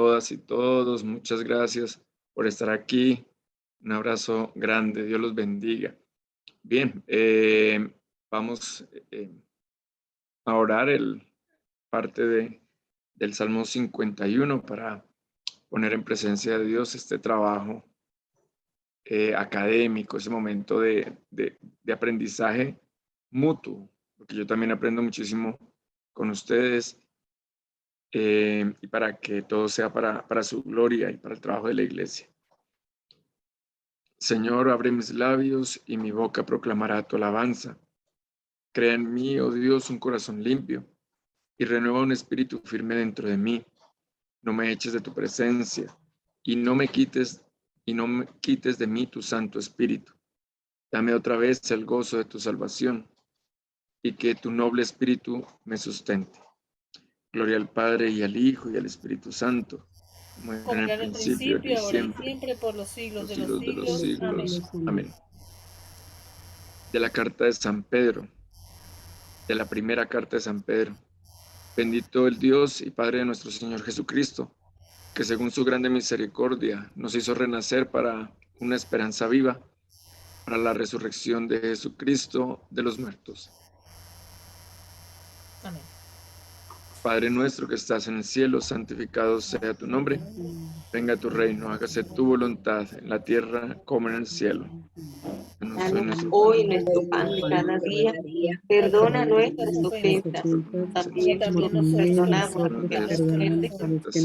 todas y todos. Muchas gracias por estar aquí. Un abrazo grande. Dios los bendiga. Bien, vamos a orar parte del Salmo 51 para poner en presencia de Dios este trabajo académico, ese momento de aprendizaje mutuo, porque yo también aprendo muchísimo con ustedes. Y para que todo sea para su gloria y para el trabajo de la iglesia. Señor, abre mis labios y mi boca proclamará tu alabanza. Crea en mí, oh Dios, un corazón limpio y renueva un espíritu firme dentro de mí. No me eches de tu presencia y no me quites de mí tu Santo Espíritu. Dame otra vez el gozo de tu salvación y que tu noble espíritu me sustente. Gloria al Padre y al Hijo y al Espíritu Santo, como en el principio y ahora y siempre, siempre, por los siglos de los de los siglos. siglos. Amén. De la carta de San Pedro, de la primera carta de San Pedro. Bendito el Dios y Padre de nuestro Señor Jesucristo, que según su grande misericordia nos hizo renacer para una esperanza viva, para la resurrección de Jesucristo de los muertos. Amén. Padre nuestro que estás en el cielo, santificado sea tu nombre. Venga tu reino, hágase tu voluntad en la tierra como en el cielo. Danos hoy nuestro pan de cada día. Perdona nuestras ofensas, también nosotros perdonamos a los que nos ofenden.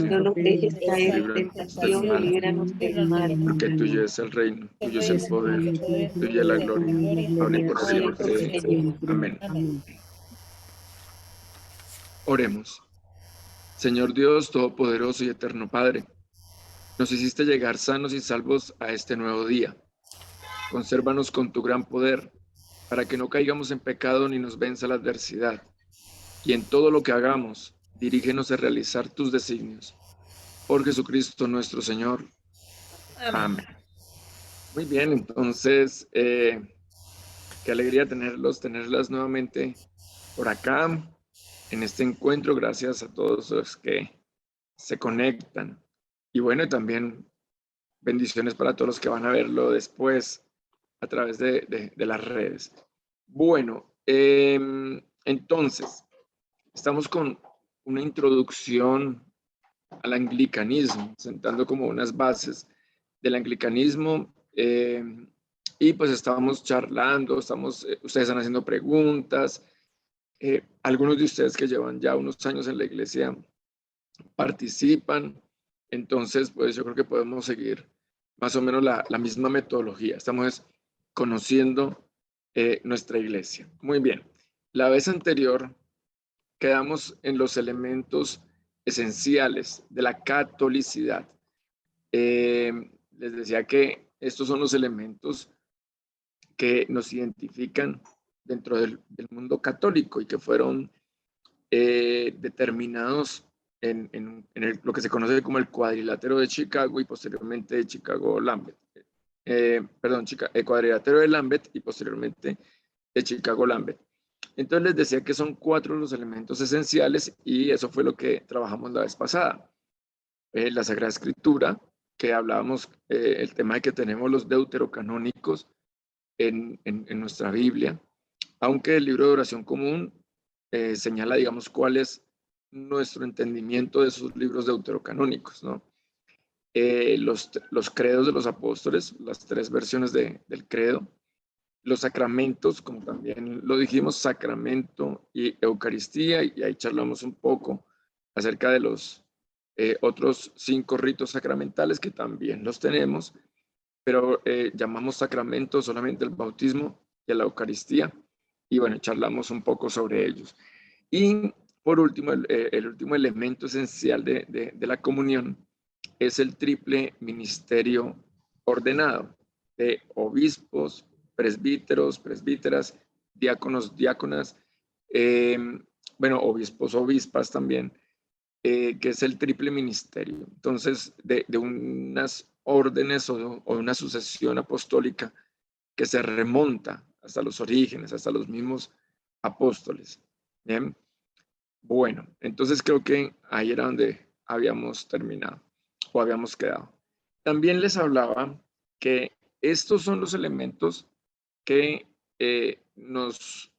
No nos dejes caer en tentación y líbranos del mal. Porque tuyo es el reino, tuyo es el poder, tuya es la gloria, ahora y por siempre. Amén. Oremos. Señor Dios Todopoderoso y Eterno Padre, nos hiciste llegar sanos y salvos a este nuevo día. Consérvanos con tu gran poder, para que no caigamos en pecado ni nos venza la adversidad. Y en todo lo que hagamos, dirígenos a realizar tus designios. Por Jesucristo nuestro Señor. Amén. Muy bien, entonces, qué alegría tenerlas nuevamente por acá, en este encuentro. Gracias a todos los que se conectan. Y bueno, también bendiciones para todos los que van a verlo después a través de las redes. Bueno, entonces, estamos con una introducción al anglicanismo, sentando como unas bases del anglicanismo, y pues estábamos charlando, ustedes están haciendo preguntas, algunos de ustedes que llevan ya unos años en la iglesia participan, entonces pues yo creo que podemos seguir más o menos la misma metodología. Estamos conociendo nuestra iglesia. Muy bien. La vez anterior quedamos en los elementos esenciales de la catolicidad. Les decía que estos son los elementos que nos identifican dentro del mundo católico y que fueron determinados en lo que se conoce como el cuadrilátero de Chicago y posteriormente de Chicago-Lambeth. Cuadrilátero de Lambeth y posteriormente de Chicago-Lambeth. Entonces les decía que son 4 los elementos esenciales y eso fue lo que trabajamos la vez pasada. La Sagrada Escritura, que hablábamos el tema de que tenemos los deuterocanónicos en nuestra Biblia, aunque el libro de oración común señala, digamos, cuál es nuestro entendimiento de esos libros deuterocanónicos, ¿no? Los credos de los apóstoles, las 3 versiones del credo, los sacramentos, como también lo dijimos, sacramento y Eucaristía, y ahí charlamos un poco acerca de los otros 5 ritos sacramentales que también los tenemos, pero llamamos sacramento solamente el bautismo y la Eucaristía, y bueno, charlamos un poco sobre ellos. Y por último, el último elemento esencial de la comunión es el triple ministerio ordenado de obispos, presbíteros, presbíteras, diáconos, diáconas, obispos, obispas también, que es el triple ministerio. Entonces, de unas órdenes o una sucesión apostólica que se remonta hasta los orígenes, hasta los mismos apóstoles. Bien. Bueno, entonces creo que ahí era donde habíamos terminado o habíamos quedado. También les hablaba que estos son los elementos que nos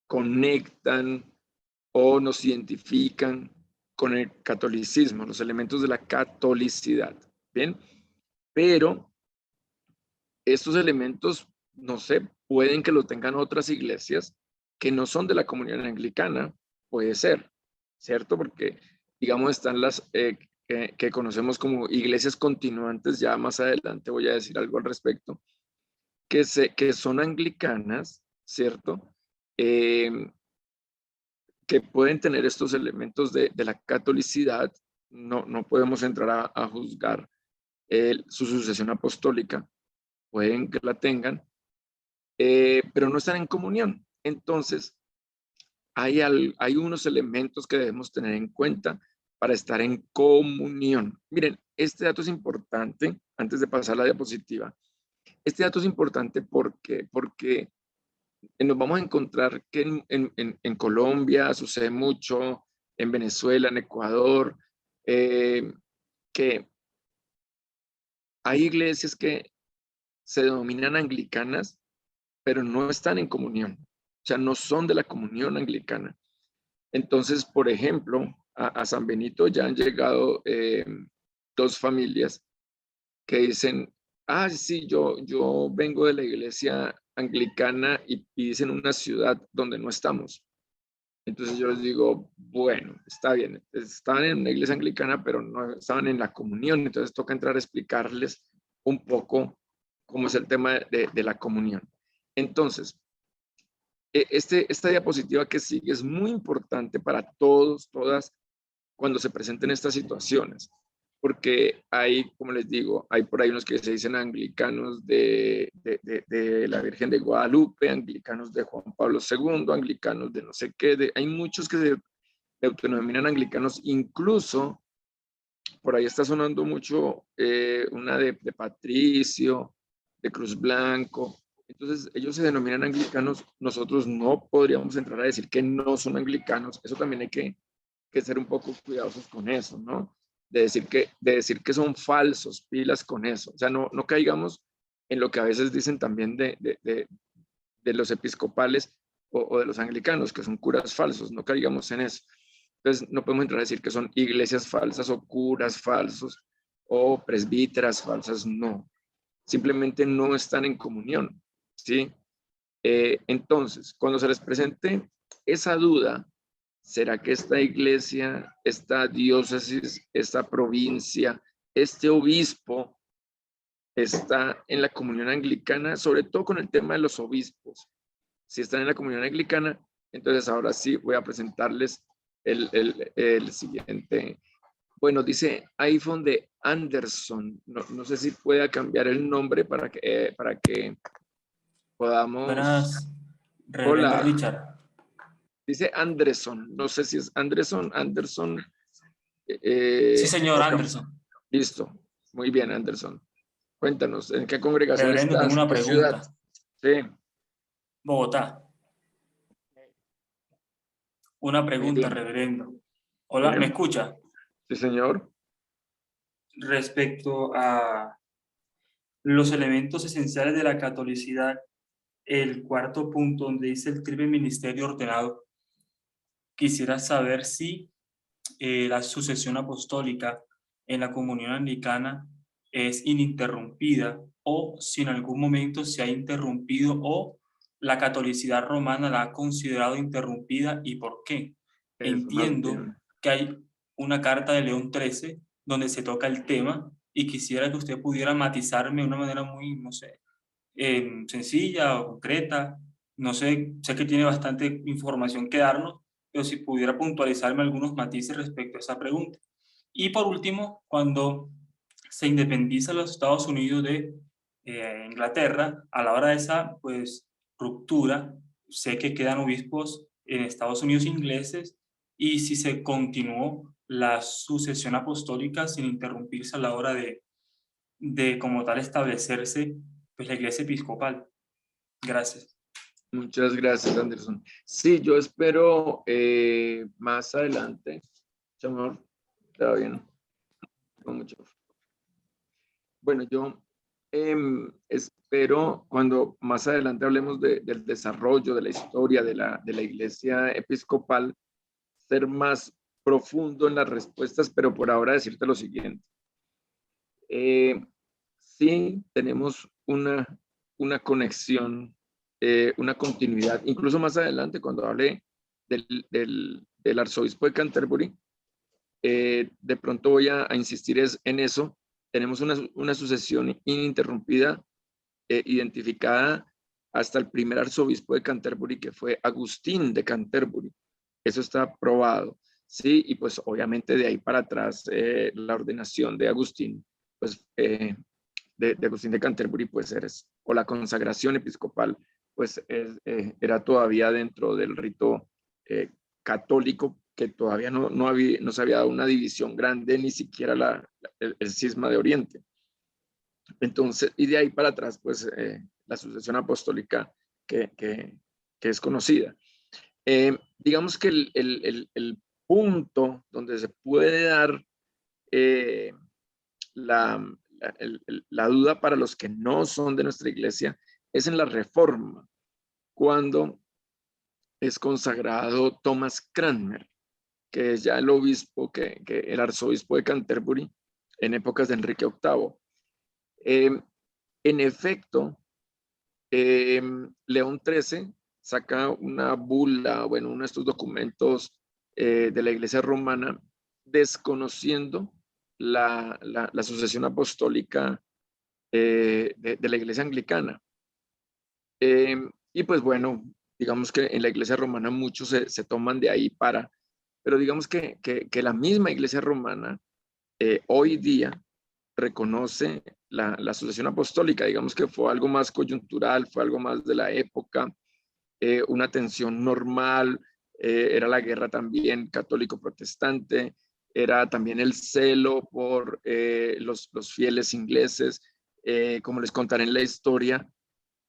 conectan o nos identifican con el catolicismo, los elementos de la catolicidad. Bien, pero estos elementos, no sé, pueden que lo tengan otras iglesias que no son de la comunión anglicana, puede ser, ¿cierto? Porque, digamos, están las que conocemos como iglesias continuantes, ya más adelante voy a decir algo al respecto, que son anglicanas, ¿cierto? Que pueden tener estos elementos de la catolicidad. No podemos entrar a juzgar su sucesión apostólica, pueden que la tengan, pero no están en comunión. Entonces, hay unos elementos que debemos tener en cuenta para estar en comunión. Miren, este dato es importante, antes de pasar la diapositiva. Este dato es importante porque nos vamos a encontrar que en Colombia sucede mucho, en Venezuela, en Ecuador, que hay iglesias que se denominan anglicanas, pero no están en comunión. O sea, no son de la comunión anglicana. Entonces, por ejemplo, a San Benito ya han llegado dos familias que dicen, sí, yo vengo de la iglesia anglicana y dicen una ciudad donde no estamos. Entonces yo les digo, bueno, está bien, estaban en una iglesia anglicana, pero no estaban en la comunión, entonces toca entrar a explicarles un poco cómo es el tema de la comunión. Entonces, esta diapositiva que sigue es muy importante para todos, todas, cuando se presenten estas situaciones, porque hay, como les digo, hay por ahí unos que se dicen anglicanos de la Virgen de Guadalupe, anglicanos de Juan Pablo II, anglicanos de no sé qué, hay muchos que se autodenominan anglicanos, incluso por ahí está sonando mucho una de Patricio, de Cruz Blanco. Entonces, ellos se denominan anglicanos. Nosotros no podríamos entrar a decir que no son anglicanos. Eso también hay que ser un poco cuidadosos con eso, ¿no? De decir que son falsos, pilas con eso. O sea, no caigamos en lo que a veces dicen también de los episcopales o de los anglicanos, que son curas falsos. No caigamos en eso. Entonces, no podemos entrar a decir que son iglesias falsas o curas falsos o presbíteras falsas, no. Simplemente no están en comunión, ¿sí? Entonces, cuando se les presente esa duda, ¿será que esta iglesia, esta diócesis, esta provincia, este obispo está en la comunión anglicana? Sobre todo con el tema de los obispos. Si están en la comunión anglicana, entonces ahora sí voy a presentarles el siguiente. Bueno, dice iPhone de Anderson. No sé si pueda cambiar el nombre para que podamos... Buenas, reverendo Hola, Richard. dice Anderson. No sé si es Anderson. Sí, señor Anderson. Listo. Muy bien, Anderson. Cuéntanos, ¿en qué congregación Reverendo, tengo estás? una ¿Qué ciudad? pregunta. Sí, Bogotá. Una muy pregunta, bien. reverendo. Hola, ¿me escucha? Sí, señor. Respecto a los elementos esenciales de la catolicidad, el cuarto punto donde dice el triple ministerio ordenado, quisiera saber si la sucesión apostólica en la comunión anglicana es ininterrumpida o si en algún momento se ha interrumpido o la catolicidad romana la ha considerado interrumpida y por qué. Eso, más Entiendo bien. que hay una carta de León XIII donde se toca el tema y quisiera que usted pudiera matizarme de una manera muy, no sé, sencilla o concreta. No sé, sé que tiene bastante información que darnos, pero si pudiera puntualizarme algunos matices respecto a esa pregunta. Y por último, cuando se independiza los Estados Unidos de Inglaterra, a la hora de esa pues, ruptura, sé que quedan obispos en Estados Unidos ingleses y si se continuó la sucesión apostólica sin interrumpirse a la hora de como tal establecerse pues, la iglesia episcopal. Gracias. Muchas gracias, Anderson. Sí, yo espero más adelante, amor, Está bien. Con mucho. Bueno, yo espero cuando más adelante hablemos del desarrollo, de la historia de la iglesia episcopal, ser más profundo en las respuestas, pero por ahora decirte lo siguiente. Sí tenemos una conexión, una continuidad, incluso más adelante cuando hable del arzobispo de Canterbury, de pronto voy a insistir en eso. Tenemos una sucesión ininterrumpida, identificada hasta el primer arzobispo de Canterbury, que fue Agustín de Canterbury. Eso está probado, ¿sí? Y pues obviamente de ahí para atrás, la ordenación de Agustín, pues de Agustín de Canterbury, pues o la consagración episcopal, pues era todavía dentro del rito católico, que todavía no se había dado una división grande, ni siquiera el cisma de Oriente. Entonces, y de ahí para atrás, pues la sucesión apostólica que es conocida. Digamos que el punto donde se puede dar la duda para los que no son de nuestra iglesia es en la Reforma, cuando es consagrado Thomas Cranmer, que es ya el obispo, que el arzobispo de Canterbury en épocas de Enrique VIII. En efecto, León XIII saca una bula, bueno, uno de estos documentos de la iglesia romana, desconociendo la sucesión apostólica de la iglesia anglicana. Y pues bueno, digamos que en la iglesia romana muchos se toman de ahí pero digamos que la misma iglesia romana hoy día reconoce la sucesión apostólica. Digamos que fue algo más coyuntural, fue algo más de la época, una tensión normal, era la guerra también católico-protestante, era también el celo por los fieles ingleses. Como les contaré en la historia,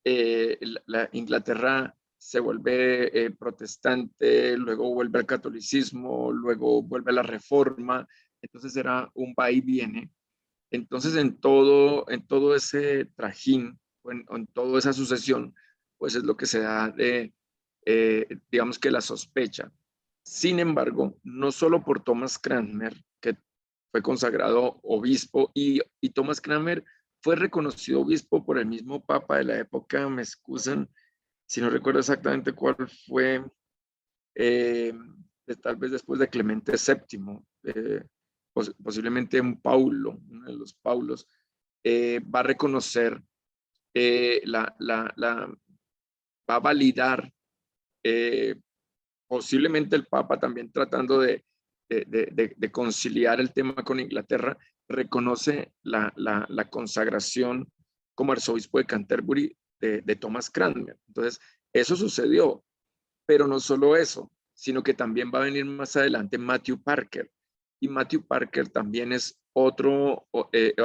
la Inglaterra se vuelve protestante, luego vuelve al catolicismo, luego vuelve a la reforma, entonces era un va y viene. Entonces en todo ese trajín, en toda esa sucesión, pues es lo que se da digamos que la sospecha. Sin embargo, no solo por Thomas Cranmer, que fue consagrado obispo, y Thomas Cranmer fue reconocido obispo por el mismo papa de la época, me excusan si no recuerdo exactamente cuál fue, tal vez después de Clemente VII, posiblemente un Paulo, uno de los Paulos, va a reconocer, va a validar, posiblemente el Papa también tratando de conciliar el tema con Inglaterra, reconoce la consagración como arzobispo de Canterbury de Thomas Cranmer. Entonces, eso sucedió, pero no solo eso, sino que también va a venir más adelante Matthew Parker. Y Matthew Parker también es otro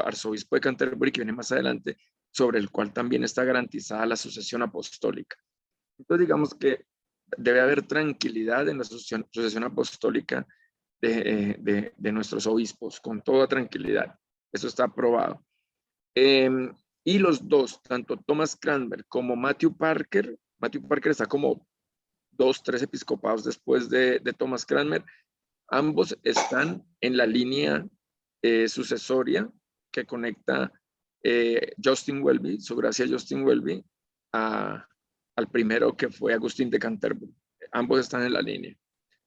arzobispo de Canterbury que viene más adelante, sobre el cual también está garantizada la sucesión apostólica. Entonces, digamos que debe haber tranquilidad en la sucesión apostólica de nuestros obispos, con toda tranquilidad. Eso está aprobado. Y los dos, tanto Thomas Cranmer como Matthew Parker está como 2, 3 episcopados después de Thomas Cranmer, ambos están en la línea sucesoria que conecta Justin Welby, su gracia Justin Welby, al primero que fue Agustín de Canterbury. Ambos están en la línea.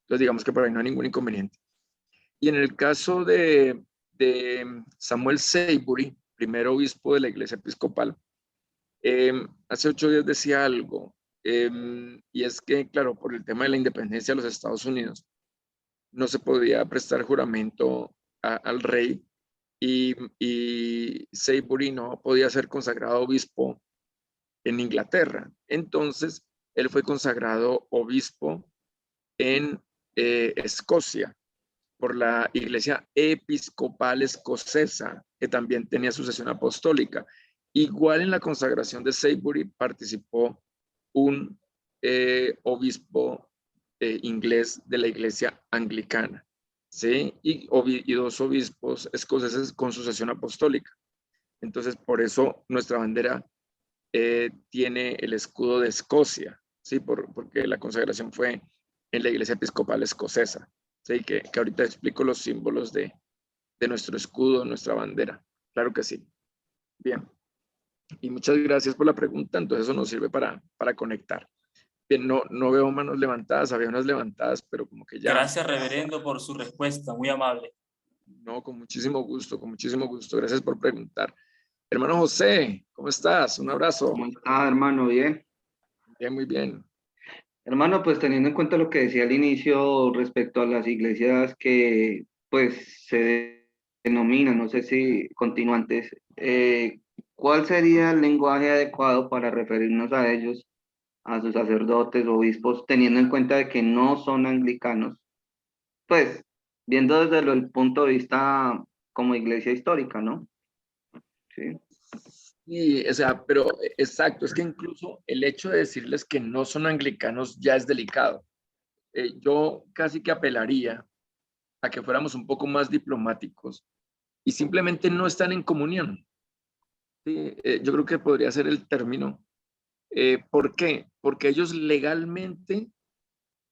Entonces digamos que por ahí no hay ningún inconveniente. Y en el caso de Samuel Saibury, primer obispo de la iglesia episcopal, hace 8 días decía algo, y es que, claro, por el tema de la independencia de los Estados Unidos, no se podía prestar juramento al rey, y Saibury no podía ser consagrado obispo en Inglaterra. Entonces, él fue consagrado obispo en Escocia por la Iglesia Episcopal Escocesa, que también tenía sucesión apostólica. Igual en la consagración de Saibury participó un obispo inglés de la Iglesia Anglicana. ¿sí? Y 2 obispos escoceses con sucesión apostólica. Entonces, por eso nuestra bandera tiene el escudo de Escocia, ¿sí? Porque la consagración fue en la Iglesia Episcopal Escocesa, ¿sí? Que ahorita explico los símbolos de nuestro escudo, nuestra bandera. Claro que sí. Bien. Y muchas gracias por la pregunta. Entonces eso nos sirve para conectar. Bien, no veo manos levantadas, había unas levantadas, pero como que ya... Gracias, reverendo, por su respuesta, muy amable. No, con muchísimo gusto, con muchísimo gusto. Gracias por preguntar. Hermano José, ¿cómo estás? Un abrazo. ¿Cómo está, hermano? Bien. Bien, muy bien. Hermano, pues teniendo en cuenta lo que decía al inicio respecto a las iglesias que pues se denominan, no sé si continuantes, ¿cuál sería el lenguaje adecuado para referirnos a ellos, a sus sacerdotes, obispos, teniendo en cuenta de que no son anglicanos? Pues viendo desde el punto de vista como iglesia histórica, ¿no? Sí. Y, o sea, pero exacto, es que incluso el hecho de decirles que no son anglicanos ya es delicado. Yo casi que apelaría a que fuéramos un poco más diplomáticos y simplemente no están en comunión. ¿Sí? Yo creo que podría ser el término. ¿Por qué? Porque ellos legalmente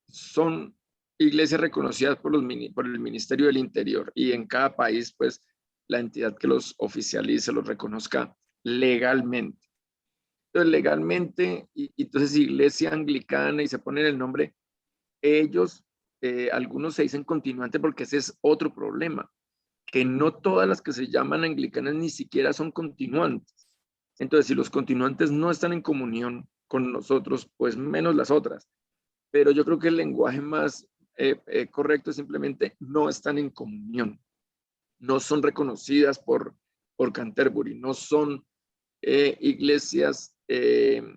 son iglesias reconocidas por el Ministerio del Interior y en cada país, pues, la entidad que los oficialice, los reconozca legalmente. Entonces, legalmente, y entonces iglesia anglicana y se ponen el nombre, ellos, algunos se dicen continuante porque ese es otro problema, que no todas las que se llaman anglicanas ni siquiera son continuantes. Entonces, si los continuantes no están en comunión con nosotros, pues menos las otras. Pero yo creo que el lenguaje más correcto es simplemente no están en comunión, no son reconocidas por Canterbury, no son iglesias que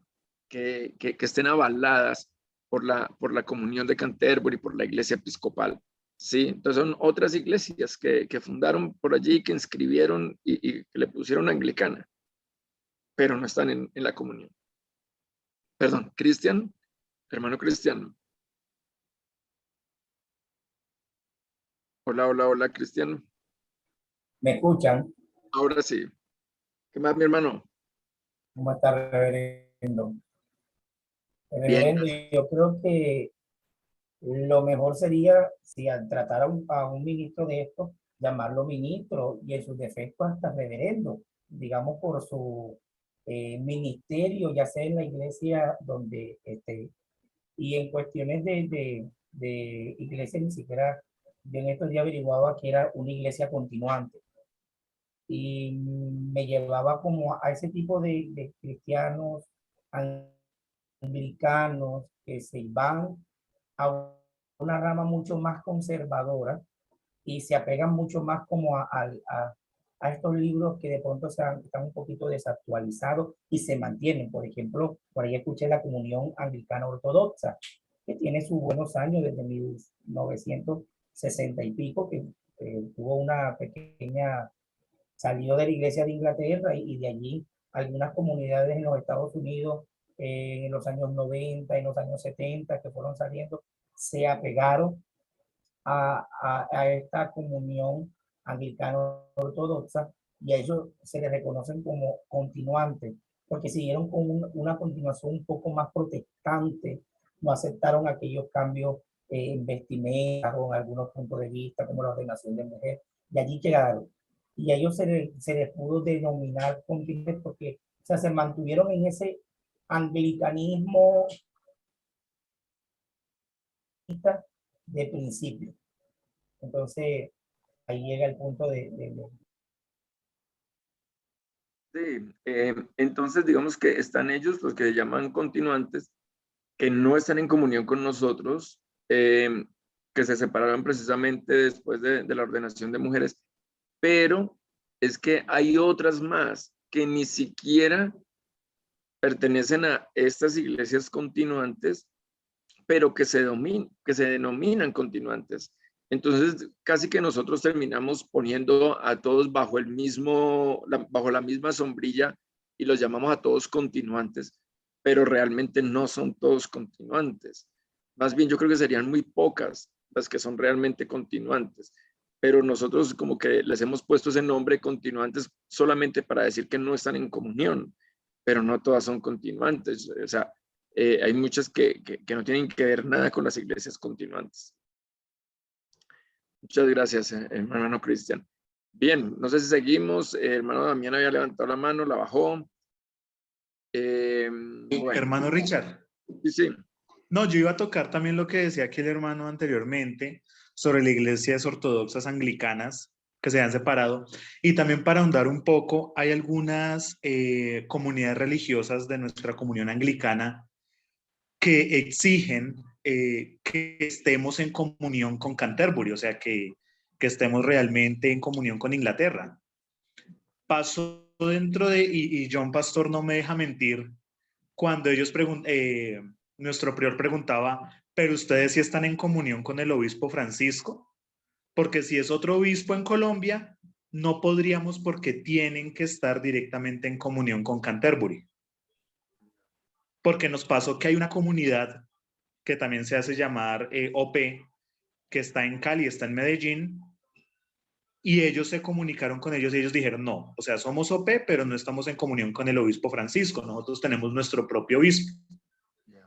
estén avaladas por la comunión de Canterbury, por la iglesia episcopal. Sí, entonces son otras iglesias que fundaron por allí, que inscribieron y que le pusieron anglicana, pero no están en la comunión. Perdón, Cristian, hermano Cristian. Hola, hola, hola, Cristian. ¿Me escuchan? Ahora sí. ¿Qué más, mi hermano? ¿Cómo está, reverendo? Bien. Reverendo, yo creo que lo mejor sería, si al tratar a un ministro de esto, llamarlo ministro y en sus defectos hasta reverendo, digamos por su ministerio, ya sea en la iglesia donde esté. Y en cuestiones de iglesia, ni siquiera, yo en estos días averiguaba que era una iglesia continuante. Y me llevaba como a ese tipo de cristianos anglicanos que se van a una rama mucho más conservadora y se apegan mucho más como a estos libros que de pronto están un poquito desactualizados y se mantienen. Por ejemplo, por ahí escuché la Comunión Anglicana Ortodoxa, que tiene sus buenos años desde 1960 y pico, que tuvo una pequeña, salió de la Iglesia de Inglaterra y de allí algunas comunidades en los Estados Unidos en los años 90, en los años 70, que fueron saliendo, se apegaron a esta comunión anglicano-ortodoxa y a ellos se les reconocen como continuantes, porque siguieron con una continuación un poco más protestante, no aceptaron aquellos cambios en vestimenta o en algunos puntos de vista, como la ordenación de mujer, y allí quedaron. Y a ellos se les pudo denominar continuantes porque o sea, se mantuvieron en ese anglicanismo de principio. Entonces, ahí llega el punto Sí, entonces digamos que están ellos, los que llaman continuantes, que no están en comunión con nosotros, que se separaron precisamente después de la ordenación de mujeres, pero es que hay otras más que ni siquiera pertenecen a estas iglesias continuantes, pero que que se denominan continuantes. Entonces, casi que nosotros terminamos poniendo a todos bajo bajo la misma sombrilla y los llamamos a todos continuantes, pero realmente no son todos continuantes. Más bien, yo creo que serían muy pocas las que son realmente continuantes. Pero nosotros como que les hemos puesto ese nombre continuantes solamente para decir que no están en comunión, pero no todas son continuantes. O sea, hay muchas que no tienen que ver nada con las iglesias continuantes. Muchas gracias, hermano Cristian. Bien, no sé si seguimos. Hermano Damián había levantado la mano, la bajó. Bueno. Hermano Richard. Sí, sí. No, yo iba a tocar también lo que decía aquí el hermano anteriormente sobre las iglesias ortodoxas anglicanas que se han separado. Y también para ahondar un poco, hay algunas comunidades religiosas de nuestra comunión anglicana que exigen que estemos en comunión con Canterbury, o sea, que estemos realmente en comunión con Inglaterra. Pasó dentro de, y John Pastor no me deja mentir, cuando ellos nuestro prior preguntaba, ¿pero ustedes sí están en comunión con el obispo Francisco? Porque si es otro obispo en Colombia, no podríamos porque tienen que estar directamente en comunión con Canterbury. Porque nos pasó que hay una comunidad que también se hace llamar OP, que está en Cali, está en Medellín, y ellos se comunicaron con ellos y ellos dijeron, no, o sea, somos OP, pero no estamos en comunión con el obispo Francisco, nosotros tenemos nuestro propio obispo.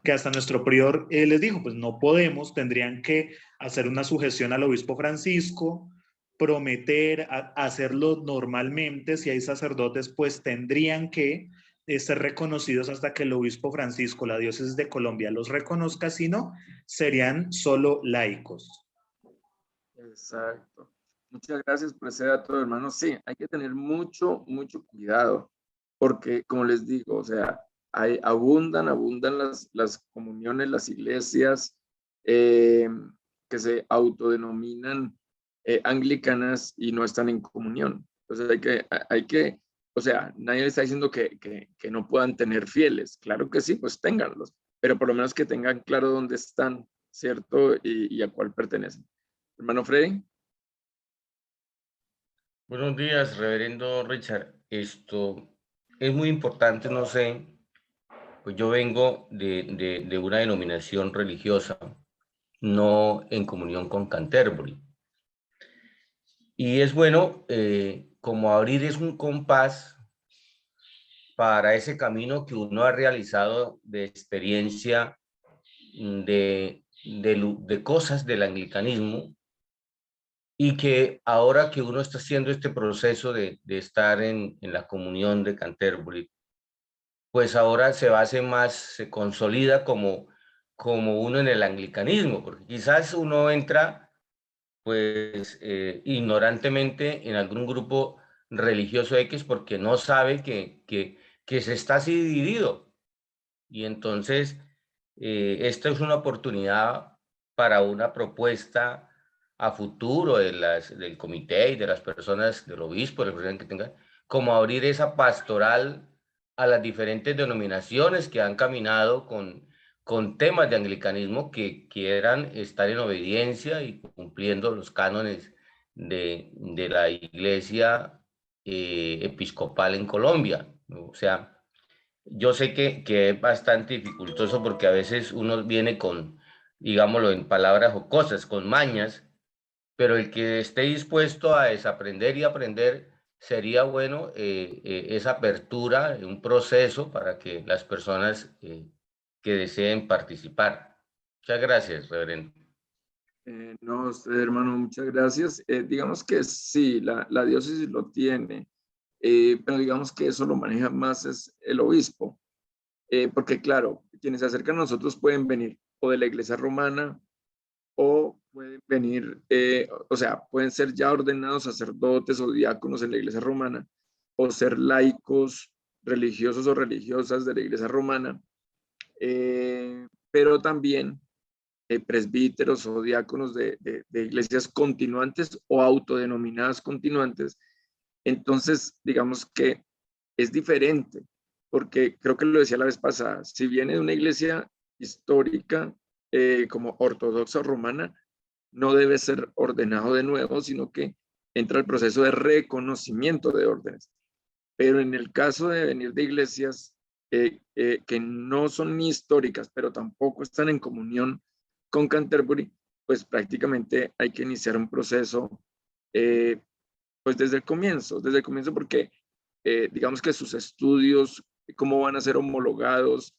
Que hasta nuestro prior les dijo, pues no podemos, tendrían que hacer una sujeción al obispo Francisco, prometer hacerlo normalmente, si hay sacerdotes, pues tendrían que ser reconocidos hasta que el obispo Francisco, la diócesis de Colombia, los reconozca, si no, serían solo laicos. Exacto. Muchas gracias por ese dato, hermano. Sí, hay que tener mucho cuidado, porque como les digo, o sea, abundan las comuniones, las iglesias que se autodenominan anglicanas y no están en comunión. Entonces hay que, o sea, nadie le está diciendo que no puedan tener fieles. Claro que sí, pues ténganlos, pero por lo menos que tengan claro dónde están, ¿cierto? Y a cuál pertenecen. Hermano Freddy. Buenos días, reverendo Richard. Esto es muy importante, no sé, pues yo vengo de una denominación religiosa, no en comunión con Canterbury. Y es bueno, como abrir es un compás para ese camino que uno ha realizado de experiencia de cosas del anglicanismo, y que ahora que uno está haciendo este proceso de estar en la comunión de Canterbury, pues ahora se base más, se consolida como uno en el anglicanismo, porque quizás uno entra pues ignorantemente en algún grupo religioso X porque no sabe que se está así dividido. Y entonces esta es una oportunidad para una propuesta a futuro del comité y de las personas, del obispo, de las personas que tengan, como abrir esa pastoral a las diferentes denominaciones que han caminado con temas de anglicanismo que quieran estar en obediencia y cumpliendo los cánones de la iglesia episcopal en Colombia. O sea, yo sé que es bastante dificultoso porque a veces uno viene con, digámoslo en palabras jocosas, con mañas, pero el que esté dispuesto a desaprender y aprender, sería bueno esa apertura, un proceso para que las personas que deseen participar. Muchas gracias, reverendo. No, usted, hermano, muchas gracias. Digamos que sí, la diócesis lo tiene, pero digamos que eso lo maneja más es el obispo, porque claro, quienes se acercan a nosotros pueden venir o de la iglesia romana o pueden venir, o sea, pueden ser ya ordenados sacerdotes o diáconos en la iglesia romana o ser laicos, religiosos o religiosas de la iglesia romana, pero también presbíteros o diáconos de iglesias continuantes o autodenominadas continuantes. Entonces, digamos que es diferente, porque creo que lo decía la vez pasada, si viene de una iglesia histórica como ortodoxa o romana, no debe ser ordenado de nuevo, sino que entra el proceso de reconocimiento de órdenes. Pero en el caso de venir de iglesias que no son ni históricas, pero tampoco están en comunión con Canterbury, pues prácticamente hay que iniciar un proceso pues desde el comienzo porque digamos que sus estudios, cómo van a ser homologados,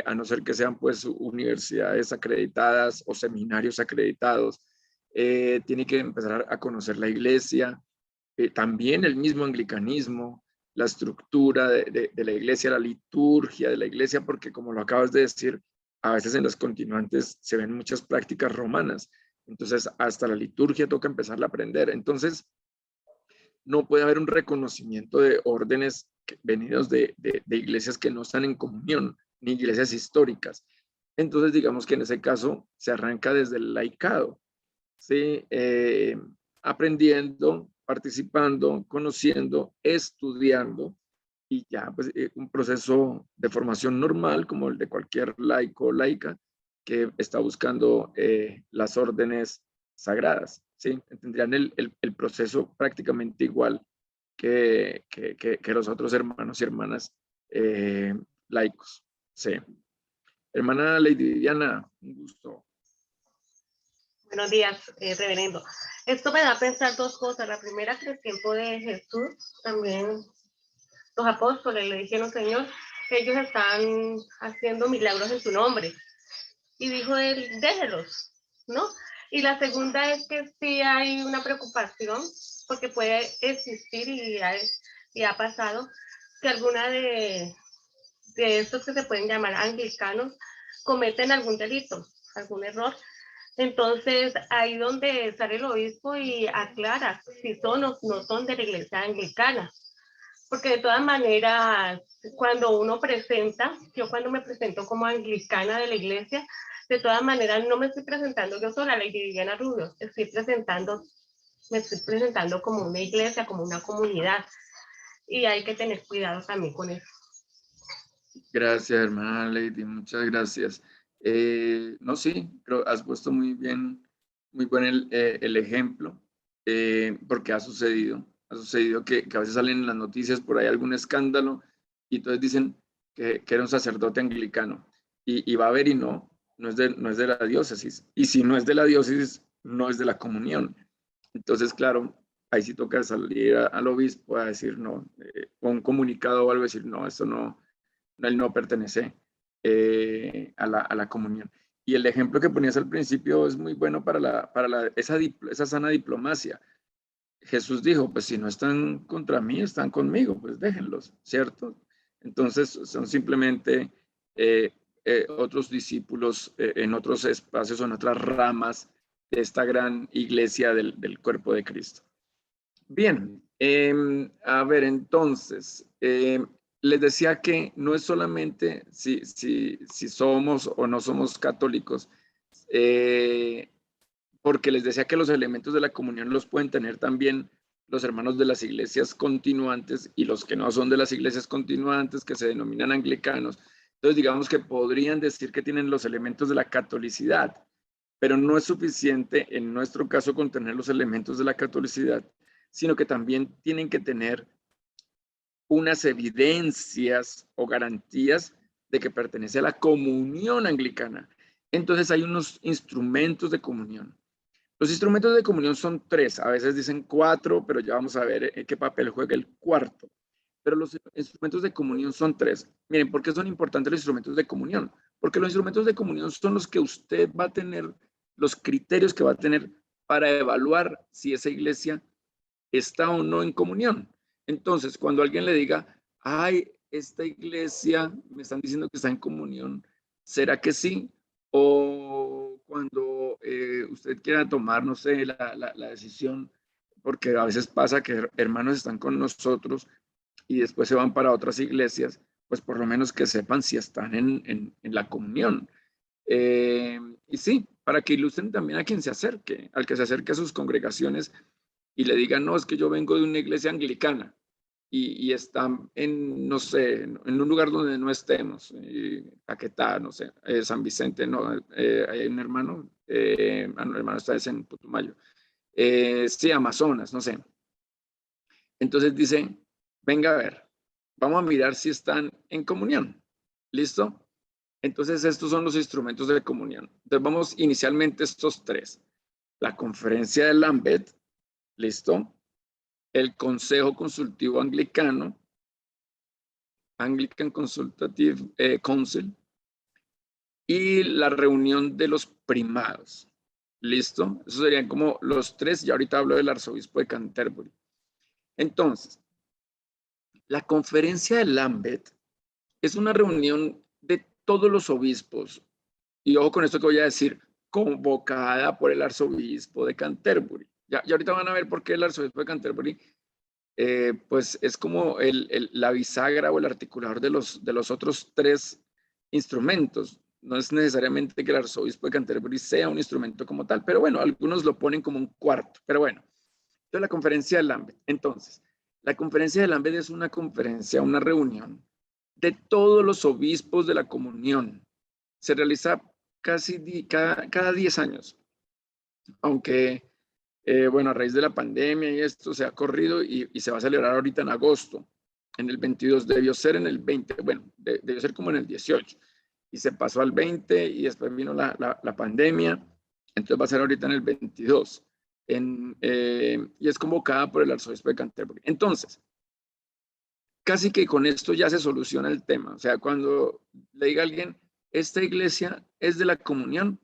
a no ser que sean pues universidades acreditadas o seminarios acreditados, tiene que empezar a conocer la iglesia, también el mismo anglicanismo, la estructura de la iglesia, la liturgia de la iglesia, porque como lo acabas de decir, a veces en los continuantes se ven muchas prácticas romanas, entonces hasta la liturgia toca empezarla a aprender. Entonces, no puede haber un reconocimiento de órdenes venidos de iglesias que no están en comunión, ni iglesias históricas. Entonces, digamos que en ese caso se arranca desde el laicado, ¿sí? Aprendiendo, participando, conociendo, estudiando, y ya pues un proceso de formación normal como el de cualquier laico o laica que está buscando las órdenes sagradas, ¿sí? Tendrían el proceso prácticamente igual que los otros hermanos y hermanas laicos, ¿sí? Hermana Lady Viviana, un gusto. Buenos días, reverendo. Esto me da a pensar dos cosas. La primera, que en el tiempo de Jesús, también los apóstoles le dijeron, Señor, ellos están haciendo milagros en su nombre. Y dijo él, déjelos, ¿no? Y la segunda es que sí hay una preocupación, porque puede existir y ha pasado, que alguna de estos que se pueden llamar anglicanos cometen algún delito, algún error. Entonces, ahí donde sale el obispo y aclara si son o no son de la iglesia anglicana. Porque de todas maneras, cuando uno presenta, yo cuando me presento como anglicana de la iglesia, de todas maneras no me estoy presentando yo sola, Lady Viviana Rubio, me estoy presentando como una iglesia, como una comunidad. Y hay que tener cuidado también con eso. Gracias, hermana Lady, muchas gracias. No, sí, creo has puesto muy bien, muy buen el ejemplo, porque ha sucedido que a veces salen en las noticias por ahí algún escándalo y entonces dicen que era un sacerdote anglicano y va a haber y no es de la diócesis, y si no es de la diócesis, no es de la comunión. Entonces, claro, ahí sí toca salir al obispo a decir no, o un comunicado o algo, decir no, esto no, él no pertenece a la comunión. Y el ejemplo que ponías al principio es muy bueno para esa sana diplomacia. Jesús dijo, pues si no están contra mí, están conmigo, pues déjenlos, ¿cierto? Entonces son simplemente otros discípulos en otros espacios o en otras ramas de esta gran iglesia del cuerpo de Cristo. Bien, a ver, entonces, les decía que no es solamente si somos o no somos católicos, porque les decía que los elementos de la comunión los pueden tener también los hermanos de las iglesias continuantes y los que no son de las iglesias continuantes, que se denominan anglicanos. Entonces, digamos que podrían decir que tienen los elementos de la catolicidad, pero no es suficiente en nuestro caso con tener los elementos de la catolicidad, sino que también tienen que tener unas evidencias o garantías de que pertenece a la comunión anglicana. Entonces hay unos instrumentos de comunión. Los instrumentos de comunión son 3, a veces dicen 4, pero ya vamos a ver qué papel juega el cuarto. Pero los instrumentos de comunión son 3. Miren, ¿por qué son importantes los instrumentos de comunión? Porque los instrumentos de comunión son los que usted va a tener, los criterios que va a tener para evaluar si esa iglesia está o no en comunión. Entonces, cuando alguien le diga, ay, esta iglesia me están diciendo que está en comunión, ¿será que sí? O cuando usted quiera tomar, no sé, la decisión, porque a veces pasa que hermanos están con nosotros y después se van para otras iglesias, pues por lo menos que sepan si están en la comunión. Y sí, para que ilustren también a quien se acerque, al que se acerque a sus congregaciones y le digan, no, es que yo vengo de una iglesia anglicana y están en, no sé, en un lugar donde no estemos, Caquetá, no sé, San Vicente, no, hay un hermano, no, el hermano está en Putumayo, sí, Amazonas, no sé. Entonces dice, venga a ver, vamos a mirar si están en comunión, ¿listo? Entonces, estos son los instrumentos de comunión. Entonces, vamos inicialmente estos tres. La conferencia de Lambeth, ¿listo? El Consejo Consultivo Anglicano, Anglican Consultative Council, y la reunión de los primados. ¿Listo? Esos serían como los tres, y ahorita hablo del arzobispo de Canterbury. Entonces, la conferencia de Lambeth es una reunión de todos los obispos, y ojo con esto que voy a decir, convocada por el arzobispo de Canterbury. Ya ahorita van a ver por qué el arzobispo de Canterbury pues es como la bisagra o el articulador de los otros tres instrumentos. No es necesariamente que el arzobispo de Canterbury sea un instrumento como tal, pero bueno, algunos lo ponen como un cuarto. Pero bueno, entonces la conferencia de Lambeth. Entonces, la conferencia de Lambeth es una conferencia, una reunión de todos los obispos de la comunión. Se realiza casi cada 10 años, aunque bueno, a raíz de la pandemia y esto se ha corrido y se va a celebrar ahorita en agosto. En el 22 debió ser en el 20, bueno, debió ser como en el 18 y se pasó al 20 y después vino la pandemia, entonces va a ser ahorita en el 22 y es convocada por el arzobispo de Canterbury. Entonces, casi que con esto ya se soluciona el tema. O sea, cuando le diga a alguien, esta iglesia es de la comunión,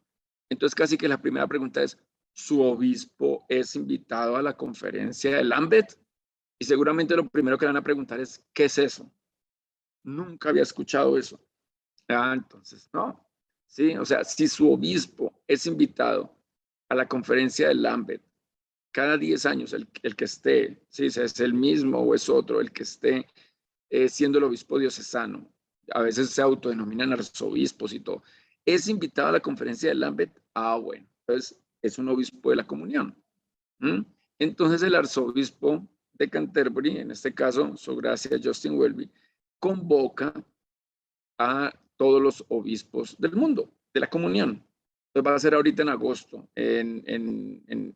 entonces casi que la primera pregunta es, ¿su obispo es invitado a la conferencia de Lambeth? Y seguramente lo primero que van a preguntar es, ¿qué es eso? Nunca había escuchado eso. Entonces, no. Sí, o sea, si su obispo es invitado a la conferencia de Lambeth cada 10 años, el que esté, si es el mismo o es otro, el que esté siendo el obispo diocesano, a veces se autodenominan arzobispos y todo, es invitado a la conferencia de Lambeth, bueno, entonces es un obispo de la comunión. Entonces el arzobispo de Canterbury, en este caso, su gracia Justin Welby, convoca a todos los obispos del mundo, de la comunión. Entonces va a ser ahorita en agosto de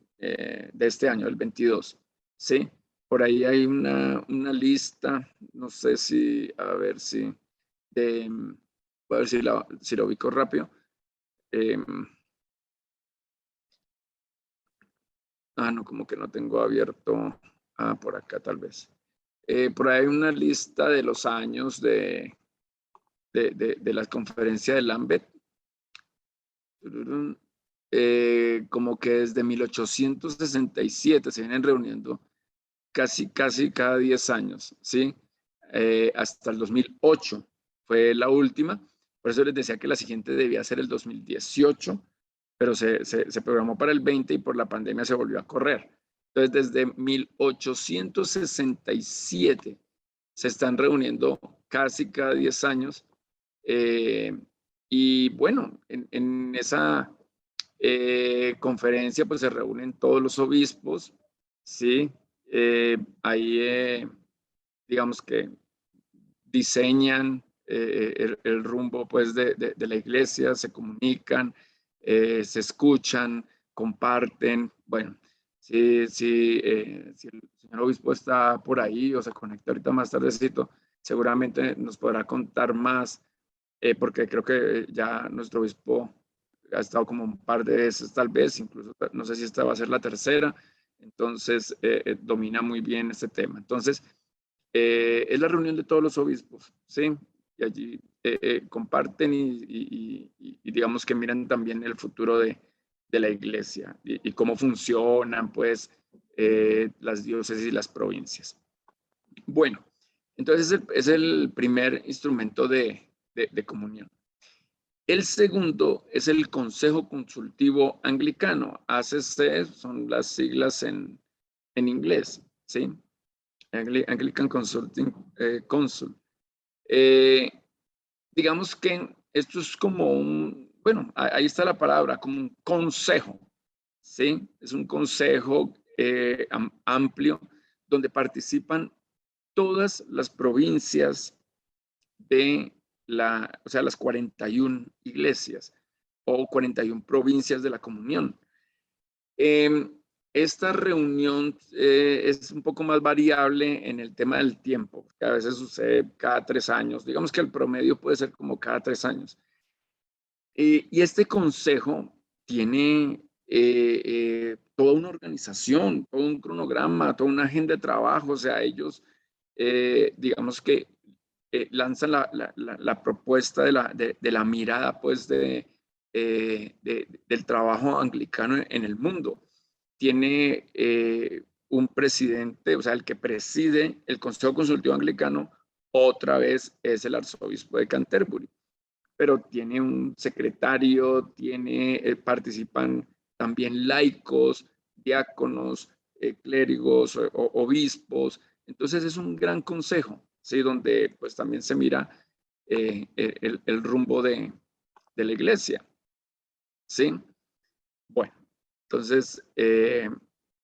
este año, el 22, ¿sí? Por ahí hay una lista, no sé si, a ver si, voy a ver si lo ubico rápido. No, como que no tengo abierto. Por acá tal vez. Por ahí hay una lista de los años de la conferencia de Lambeth. Como que desde 1867 se vienen reuniendo casi cada 10 años, ¿sí? Hasta el 2008 fue la última. Por eso les decía que la siguiente debía ser el 2018, pero se programó para el 20 y por la pandemia se volvió a correr. Entonces, desde 1867 se están reuniendo casi cada 10 años. Y bueno, en esa conferencia pues se reúnen todos los obispos, ¿sí? Ahí digamos que diseñan el rumbo pues de la iglesia, se comunican, se escuchan, comparten. Bueno, si el señor obispo está por ahí o se conecta ahorita más tardecito, seguramente nos podrá contar más, porque creo que ya nuestro obispo ha estado como un par de veces tal vez, incluso no sé si esta va a ser la tercera, entonces domina muy bien este tema. Entonces, es la reunión de todos los obispos, ¿sí? Y allí comparten y digamos que miran también el futuro de la iglesia y cómo funcionan, pues, las diócesis y las provincias. Bueno, entonces es el primer instrumento de comunión. El segundo es el Consejo Consultivo Anglicano, ACC, son las siglas en inglés, ¿sí? Anglican Consulting Council. Digamos que esto es como bueno, ahí está la palabra, como un consejo, ¿sí? Es un consejo amplio donde participan todas las provincias de o sea, las 41 iglesias o 41 provincias de la comunión. Esta reunión es un poco más variable en el tema del tiempo, que a veces sucede cada 3 años. Digamos que el promedio puede ser como cada 3 años. Y este consejo tiene toda una organización, todo un cronograma, toda una agenda de trabajo. O sea, ellos, digamos que lanzan la propuesta de la mirada, pues, del trabajo anglicano en el mundo. Tiene un presidente, o sea, el que preside el Consejo Consultivo Anglicano, otra vez es el arzobispo de Canterbury, pero tiene un secretario, participan también laicos, diáconos, clérigos, obispos. Entonces es un gran consejo, ¿sí? Donde pues también se mira el rumbo de la iglesia, ¿sí? Bueno, entonces,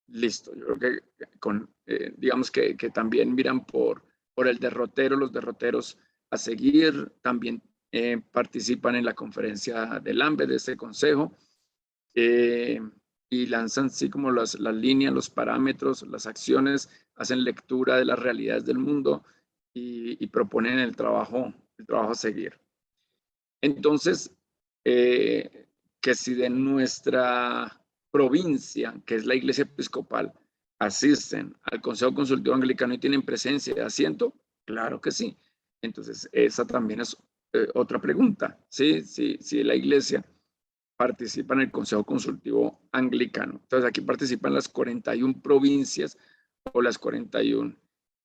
listo. Yo creo que digamos que también miran por el derrotero, los derroteros a seguir. También participan en la conferencia del AMBE, de este consejo, y lanzan así como las líneas, los parámetros, las acciones, hacen lectura de las realidades del mundo y proponen el trabajo a seguir. Entonces, que si de nuestra provincia, que es la Iglesia Episcopal, asisten al Consejo Consultivo Anglicano y tienen presencia de asiento, claro que sí. Entonces, esa también es otra pregunta, ¿sí? Si la Iglesia participa en el Consejo Consultivo Anglicano. Entonces, aquí participan las 41 provincias o las 41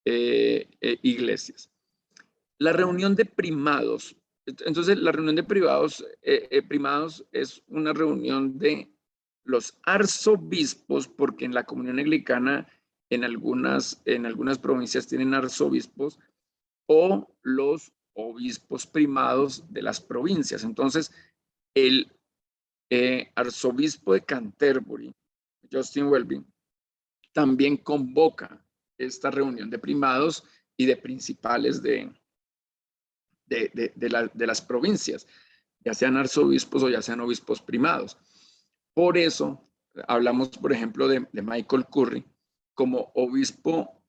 iglesias. La reunión de primados. Entonces, la reunión de primados es una reunión de los arzobispos, porque en la comunión anglicana, en algunas provincias tienen arzobispos, o los obispos primados de las provincias. Entonces, el arzobispo de Canterbury, Justin Welby, también convoca esta reunión de primados y de principales de las provincias, ya sean arzobispos o ya sean obispos primados. Por eso hablamos, por ejemplo, de Michael Curry como obispo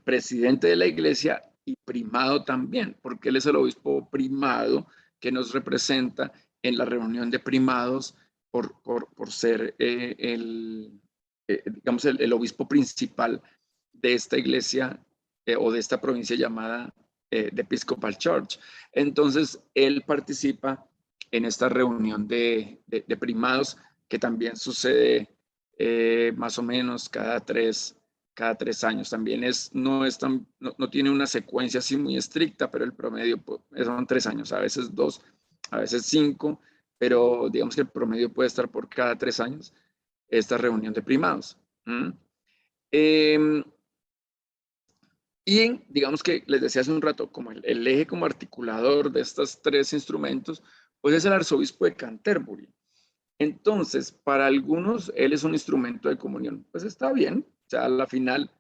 presidente de la iglesia y primado también, porque él es el obispo primado que nos representa en la reunión de primados por ser digamos, el obispo principal de esta iglesia o de esta provincia llamada The Episcopal Church. Entonces, él participa en esta reunión de primados que también sucede más o menos cada tres años. También no tiene una secuencia así muy estricta, pero el promedio son 3 años, a veces 2, a veces 5, pero digamos que el promedio puede estar por cada 3 años esta reunión de primados. Y digamos que les decía hace un rato, como el eje como articulador de estos 3 instrumentos, pues es el arzobispo de Canterbury. Entonces, para algunos, él es un instrumento de comunión. Pues está bien, o sea, a la final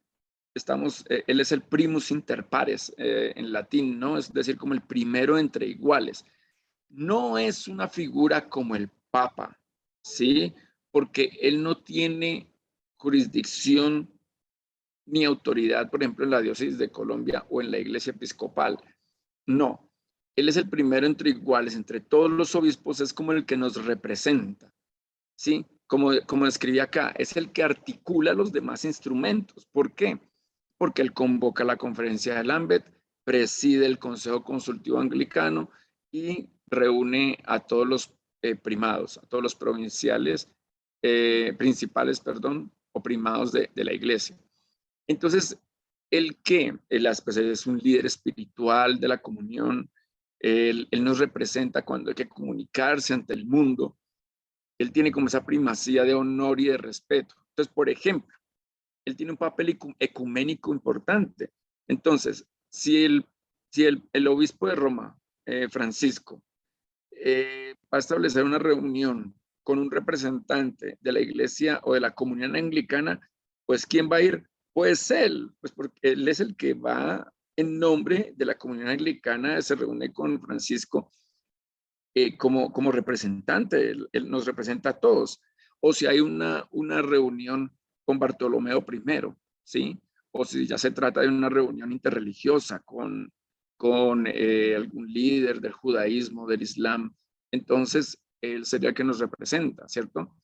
él es el primus inter pares en latín, ¿no? Es decir, como el primero entre iguales. No es una figura como el Papa, ¿sí? Porque él no tiene jurisdicción ni autoridad, por ejemplo, en la diócesis de Colombia o en la iglesia episcopal. No, él es el primero entre iguales, entre todos los obispos, es como el que nos representa, ¿sí? Como escribí acá, es el que articula los demás instrumentos. ¿Por qué? Porque él convoca la conferencia de Lambeth, preside el Consejo Consultivo Anglicano y reúne a todos los primados, a todos los principales, o primados de la iglesia. Entonces, él es un líder espiritual de la comunión, él nos representa cuando hay que comunicarse ante el mundo, él tiene como esa primacía de honor y de respeto. Entonces, por ejemplo, él tiene un papel ecuménico importante. Entonces, si el obispo de Roma, Francisco, va a establecer una reunión con un representante de la iglesia o de la comunión anglicana, pues ¿quién va a ir? Pues él, pues porque él es el que va en nombre de la comunión anglicana, se reúne con Francisco como representante, él nos representa a todos. O si hay una reunión con Bartolomeo I, ¿sí? O si ya se trata de una reunión interreligiosa con algún líder del judaísmo, del islam, entonces él sería el que nos representa, ¿cierto?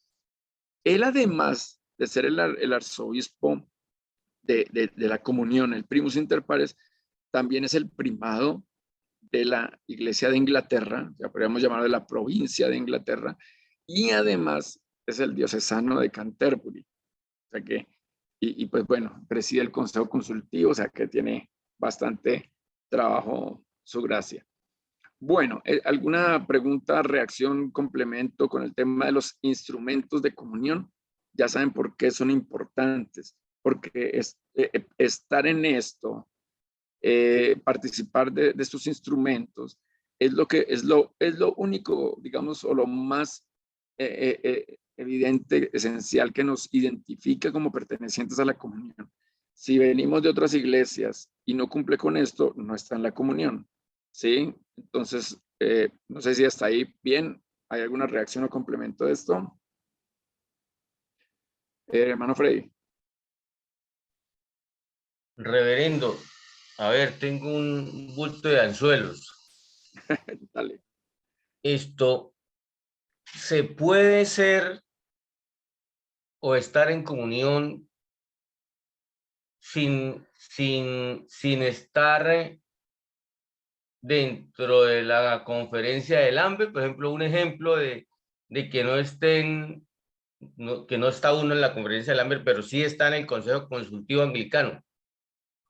Él, además de ser el arzobispo de la comunión, el primus inter pares, también es el primado de la Iglesia de Inglaterra, ya podríamos llamarlo de la provincia de Inglaterra, y además es el diocesano de Canterbury. O sea que, y pues bueno, preside el Consejo Consultivo, o sea que tiene bastante trabajo su gracia. Bueno, ¿alguna pregunta, reacción, complemento con el tema de los instrumentos de comunión? Ya saben por qué son importantes, porque estar en esto, participar de estos instrumentos, es lo único, digamos, o lo más evidente, esencial, que nos identifica como pertenecientes a la comunión. Si venimos de otras iglesias y no cumple con esto, no está en la comunión, ¿sí? Entonces, no sé si hasta ahí bien. ¿Hay alguna reacción o complemento de esto? Hermano Freddy. Reverendo, a ver, tengo un bulto de anzuelos. Dale. Esto, ¿se puede ser o estar en comunión sin estar dentro de la conferencia del AMBE? Por ejemplo, un ejemplo de que no estén, que no está uno en la conferencia del AMBE, pero sí está en el Consejo Consultivo Anglicano.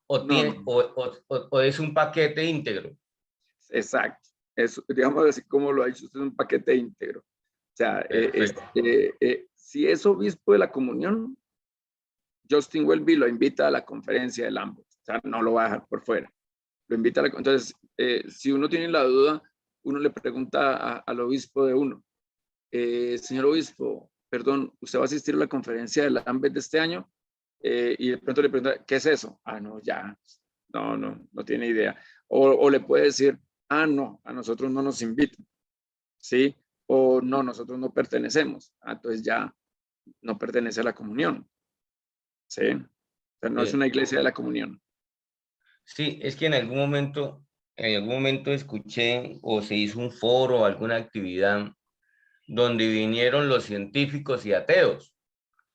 O, No. o es un paquete íntegro. Exacto. Es, digamos así como lo ha dicho usted, un paquete íntegro. O sea, si es obispo de la comunión, Justin Welby lo invita a la conferencia del AMBE. O sea, no lo va a dejar por fuera. Lo invita a la, entonces, si uno tiene la duda, uno le pregunta al obispo de uno, señor obispo, perdón, ¿usted va a asistir a la conferencia del AMBE de este año? Y de pronto le pregunta, ¿qué es eso? Ah, no, ya, no tiene idea. O le puede decir, ah, no, a nosotros no nos invitan, ¿sí? O no, nosotros no pertenecemos. Ah, entonces ya no pertenece a la comunión, ¿sí? O sea, no es una iglesia de la comunión. Sí, es que en algún momento escuché o se hizo un foro o alguna actividad donde vinieron los científicos y ateos.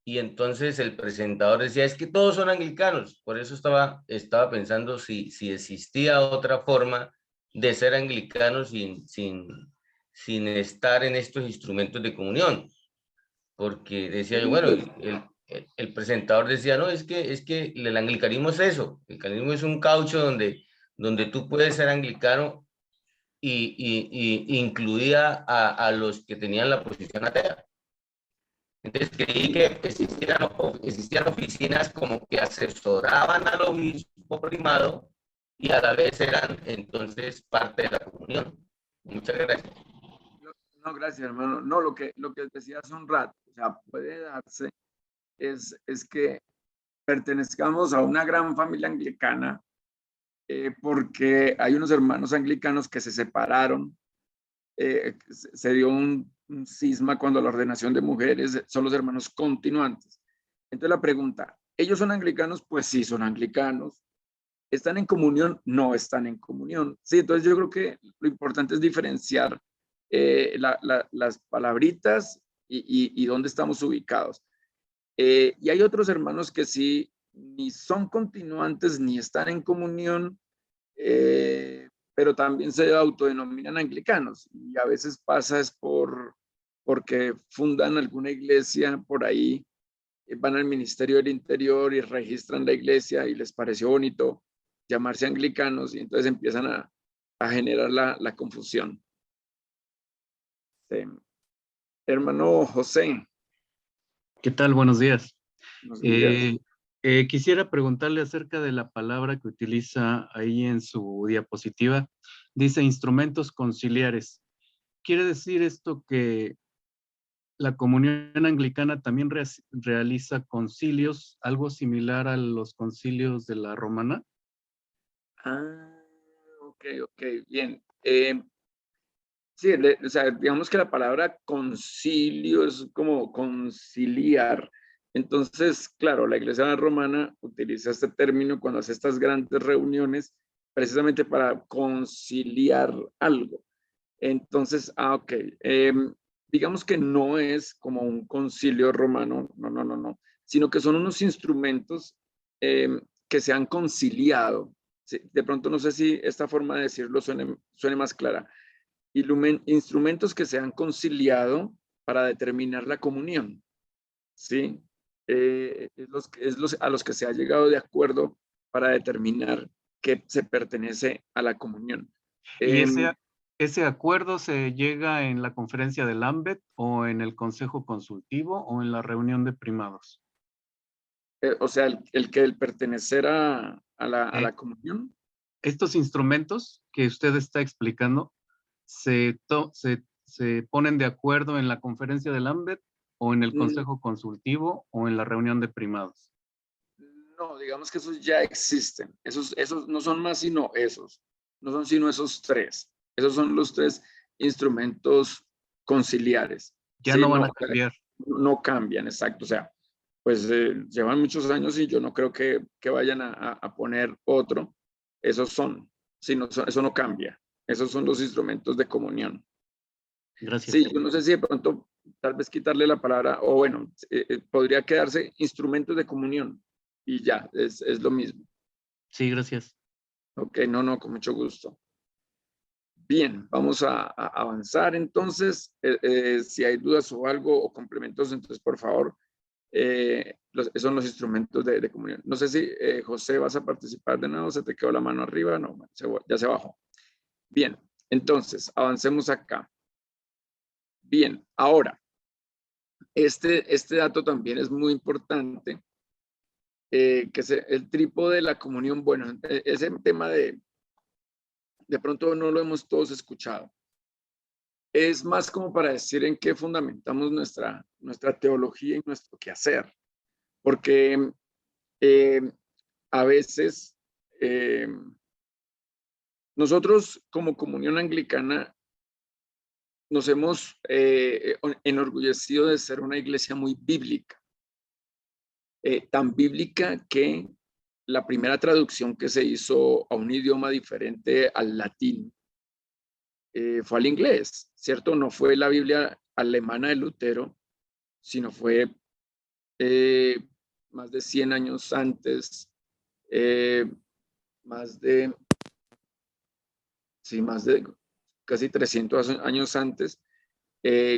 Y entonces el presentador decía, es que todos son anglicanos. Por eso estaba pensando si existía otra forma de ser anglicano sin estar en estos instrumentos de comunión. Porque decía yo, bueno, el presentador decía, no, es que el anglicanismo es eso. El anglicanismo es un caucho donde tú puedes ser anglicano y incluía a los que tenían la posición atea. Entonces creí que existían oficinas como que asesoraban al obispo primado y a la vez eran entonces parte de la comunión. Muchas gracias. No, gracias, hermano. No, lo que decía hace un rato, o sea, puede darse, es que pertenezcamos a una gran familia anglicana, porque hay unos hermanos anglicanos que se separaron, se dio un cisma cuando la ordenación de mujeres, son los hermanos continuantes. Entonces la pregunta, ¿ellos son anglicanos? Pues sí, son anglicanos. ¿Están en comunión? No están en comunión. Sí, entonces yo creo que lo importante es diferenciar las palabritas y dónde estamos ubicados. Y hay otros hermanos que sí, ni son continuantes, ni están en comunión, pero también se autodenominan anglicanos. Y a veces pasa es porque fundan alguna iglesia por ahí, van al Ministerio del Interior y registran la iglesia y les pareció bonito llamarse anglicanos y entonces empiezan a generar la confusión. Hermano José. ¿Qué tal? Buenos días. Buenos días. Quisiera preguntarle acerca de la palabra que utiliza ahí en su diapositiva. Dice instrumentos conciliares. ¿Quiere decir esto que la comunión anglicana también realiza concilios, algo similar a los concilios de la romana? Ah, ok, bien. Sí, o sea, digamos que la palabra concilio es como conciliar. Entonces, claro, la iglesia romana utiliza este término cuando hace estas grandes reuniones precisamente para conciliar algo. Entonces, ok. digamos que no es como un concilio romano, no, sino que son unos instrumentos que se han conciliado. Sí, de pronto no sé si esta forma de decirlo suene más clara. Instrumentos que se han conciliado para determinar la comunión, ¿sí? A los que se ha llegado de acuerdo para determinar que se pertenece a la comunión. ¿Y ese acuerdo se llega en la conferencia de Lambeth o en el consejo consultivo o en la reunión de primados? O sea, el pertenecer a la comunión. Estos instrumentos que usted está explicando se ponen de acuerdo en la conferencia de Lambeth o en el consejo consultivo o en la reunión de primados. No, digamos que esos ya existen. Esos no son más sino esos. No son sino esos tres. Esos son los tres instrumentos conciliares. Ya ¿sí? no van a cambiar. No cambian, exacto. O sea, pues llevan muchos años y yo no creo que vayan a poner otro. Esos son. Eso no cambia. Esos son los instrumentos de comunión. Gracias. Sí, yo no sé si de pronto tal vez quitarle la palabra, o bueno, podría quedarse instrumentos de comunión y ya, es lo mismo. Sí, gracias. Ok, no, con mucho gusto. Bien, vamos a avanzar entonces. Si hay dudas o algo o complementos, entonces por favor, esos son los instrumentos de comunión. No sé si José vas a participar de nuevo, se te quedó la mano arriba, no, ya se bajó. Bien, entonces avancemos acá. Bien, ahora, este dato también es muy importante, que es el trípode de la comunión. Bueno, ese tema de pronto no lo hemos todos escuchado. Es más como para decir en qué fundamentamos nuestra teología y nuestro quehacer. Porque a veces nosotros como comunión anglicana nos hemos enorgullecido de ser una iglesia muy bíblica. Tan bíblica que la primera traducción que se hizo a un idioma diferente al latín fue al inglés, ¿cierto? No fue la Biblia alemana de Lutero, sino fue más de 100 años antes, más de casi 300 años antes,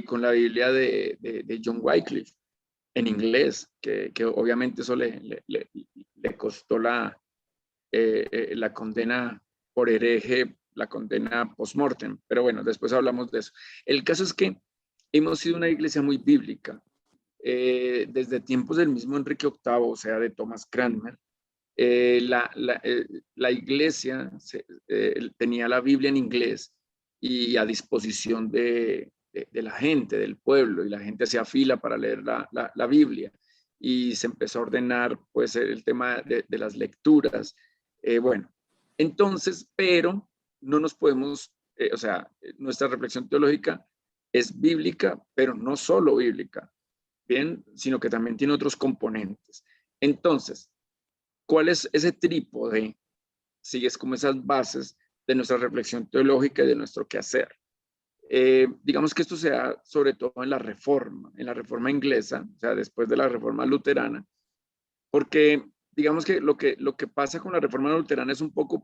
con la Biblia de John Wycliffe en inglés, que obviamente eso le costó la condena por hereje, la condena post-mortem, pero bueno, después hablamos de eso. El caso es que hemos sido una iglesia muy bíblica, desde tiempos del mismo Enrique VIII, o sea, de Thomas Cranmer. La iglesia tenía la Biblia en inglés y a disposición de la gente, del pueblo, y la gente hacía fila para leer la Biblia, y se empezó a ordenar pues el tema de las lecturas. Bueno, entonces, pero no nos podemos, o sea, nuestra reflexión teológica es bíblica, pero no solo bíblica, bien, sino que también tiene otros componentes. Entonces, ¿cuál es ese trípode? Sí, es como esas bases de nuestra reflexión teológica y de nuestro quehacer. Digamos que esto se da sobre todo en la reforma inglesa, o sea, después de la reforma luterana, porque digamos que lo que pasa con la reforma luterana es un poco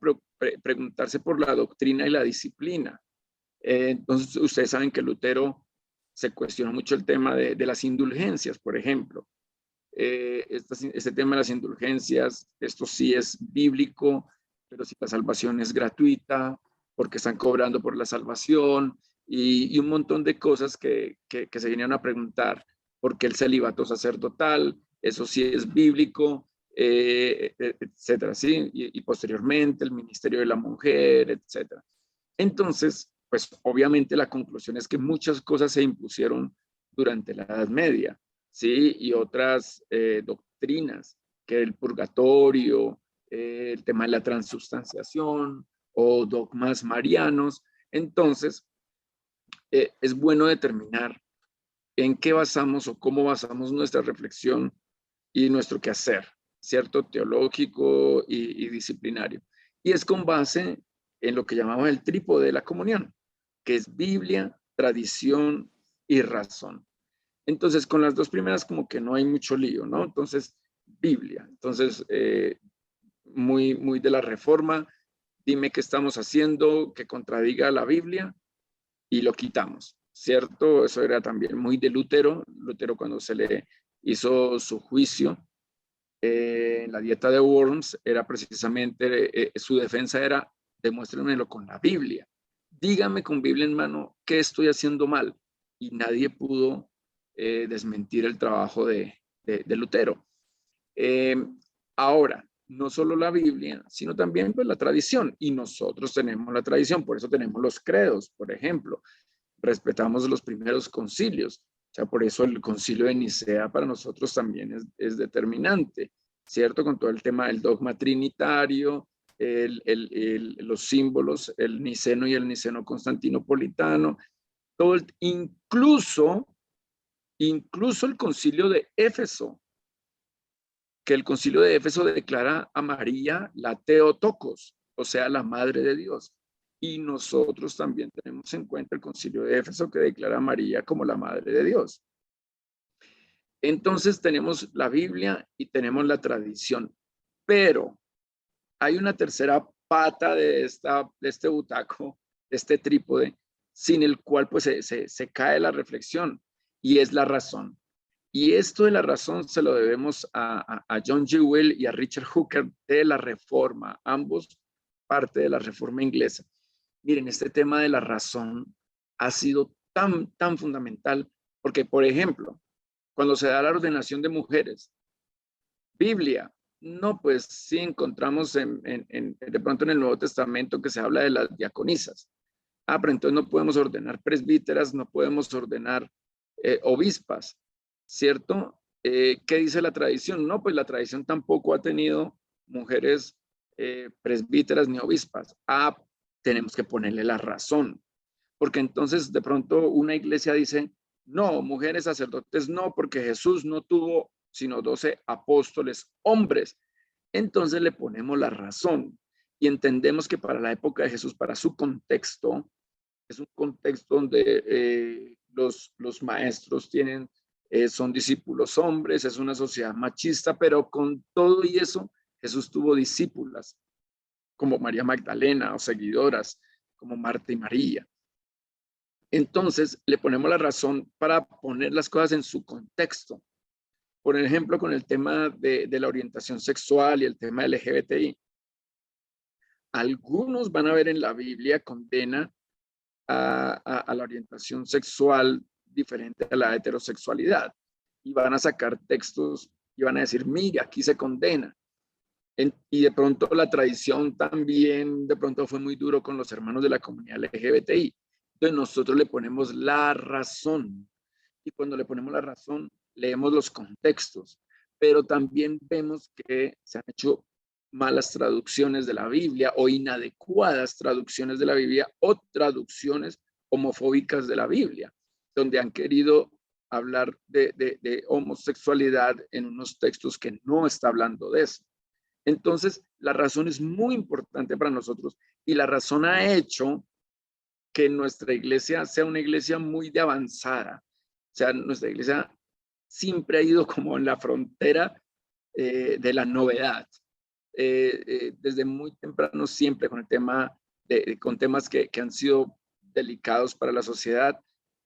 preguntarse por la doctrina y la disciplina. Entonces, ustedes saben que Lutero se cuestionó mucho el tema de las indulgencias, por ejemplo. Este tema de las indulgencias, esto sí es bíblico, pero si la salvación es gratuita, porque están cobrando por la salvación, y un montón de cosas que se vinieron a preguntar. ¿Por qué el celibato sacerdotal? Eso sí es bíblico, etcétera, ¿sí? Y posteriormente el ministerio de la mujer, etcétera. Entonces, pues obviamente la conclusión es que muchas cosas se impusieron durante la Edad Media, ¿sí? Y otras doctrinas, que el purgatorio, el tema de la transubstanciación o dogmas marianos. Entonces, es bueno determinar en qué basamos o cómo basamos nuestra reflexión y nuestro quehacer, ¿cierto? Teológico y disciplinario. Y es con base en lo que llamamos el trípode de la comunión, que es Biblia, tradición y razón. Entonces, con las dos primeras como que no hay mucho lío, ¿no? Entonces, Biblia. Entonces, muy de la Reforma, dime qué estamos haciendo que contradiga la Biblia y lo quitamos, ¿cierto? Eso era también muy de Lutero. Lutero, cuando se le hizo su juicio en la dieta de Worms, era precisamente, su defensa era, demuéstrenmelo con la Biblia. Dígame con Biblia en mano qué estoy haciendo mal. Y nadie pudo desmentir el trabajo de Lutero. Ahora, no solo la Biblia, sino también pues, la tradición. Y nosotros tenemos la tradición, por eso tenemos los credos, por ejemplo. Respetamos los primeros concilios. O sea, por eso el concilio de Nicea para nosotros también es determinante, ¿cierto? Con todo el tema del dogma trinitario, los símbolos, el niceno y el niceno constantinopolitano, todo incluso el concilio de Éfeso, que el concilio de Éfeso declara a María la Theotokos, o sea, la Madre de Dios. Y nosotros también tenemos en cuenta el concilio de Éfeso que declara a María como la Madre de Dios. Entonces tenemos la Biblia y tenemos la tradición, pero hay una tercera pata de este butaco, de este trípode, sin el cual pues se cae la reflexión, y es la razón. Y esto de la razón se lo debemos a John Jewell y a Richard Hooker de la Reforma, ambos parte de la Reforma inglesa. Miren, este tema de la razón ha sido tan fundamental, porque, por ejemplo, cuando se da la ordenación de mujeres, Biblia, no, pues sí encontramos de pronto en el Nuevo Testamento que se habla de las diaconisas. Pero entonces no podemos ordenar presbíteras, no podemos ordenar obispas, ¿cierto? ¿Qué dice la tradición? No, pues la tradición tampoco ha tenido mujeres presbíteras ni obispas. Tenemos que ponerle la razón, porque entonces de pronto una iglesia dice, no, mujeres sacerdotes no, porque Jesús no tuvo sino 12 apóstoles hombres. Entonces le ponemos la razón y entendemos que para la época de Jesús, para su contexto, es un contexto donde los maestros son discípulos hombres, es una sociedad machista, pero con todo y eso, Jesús tuvo discípulas como María Magdalena o seguidoras como Marta y María. Entonces, le ponemos la razón para poner las cosas en su contexto. Por ejemplo, con el tema de la orientación sexual y el tema LGBTI. Algunos van a ver en la Biblia condena a la orientación sexual diferente a la heterosexualidad. Y van a sacar textos y van a decir, mira, aquí se condena. Y de pronto la tradición también, de pronto fue muy duro con los hermanos de la comunidad LGBTI. Entonces nosotros le ponemos la razón. Y cuando le ponemos la razón, leemos los contextos. Pero también vemos que se han hecho malas traducciones de la Biblia o inadecuadas traducciones de la Biblia o traducciones homofóbicas de la Biblia, donde han querido hablar de homosexualidad en unos textos que no está hablando de eso. Entonces, la razón es muy importante para nosotros y la razón ha hecho que nuestra iglesia sea una iglesia muy de avanzada. O sea, nuestra iglesia siempre ha ido como en la frontera de la novedad. Desde muy temprano siempre con el tema con temas que han sido delicados para la sociedad,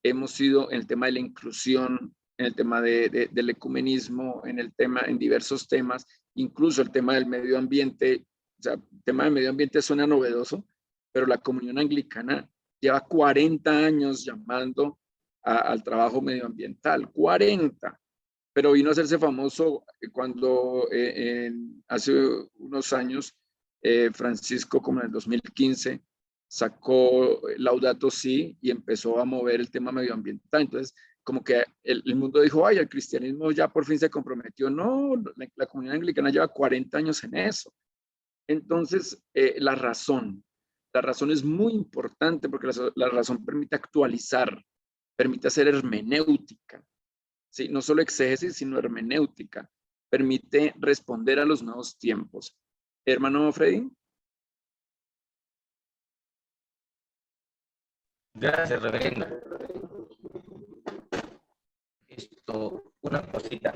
hemos sido en el tema de la inclusión, en el tema del ecumenismo, en diversos temas, incluso el tema del medio ambiente. O sea, el tema del medio ambiente suena novedoso, pero la comunión anglicana lleva 40 años llamando al trabajo medioambiental, 40. Pero vino a hacerse famoso cuando hace unos años Francisco, como en el 2015, sacó Laudato Si y empezó a mover el tema medioambiental. Entonces, como que el mundo dijo, ay, el cristianismo ya por fin se comprometió. No, la comunidad anglicana lleva 40 años en eso. Entonces, la razón es muy importante porque la razón permite actualizar, permite hacer hermenéutica. ¿Sí? No solo exégesis, sino hermenéutica. Permite responder a los nuevos tiempos. Hermano Freddy. Gracias, reverendo. una cosita.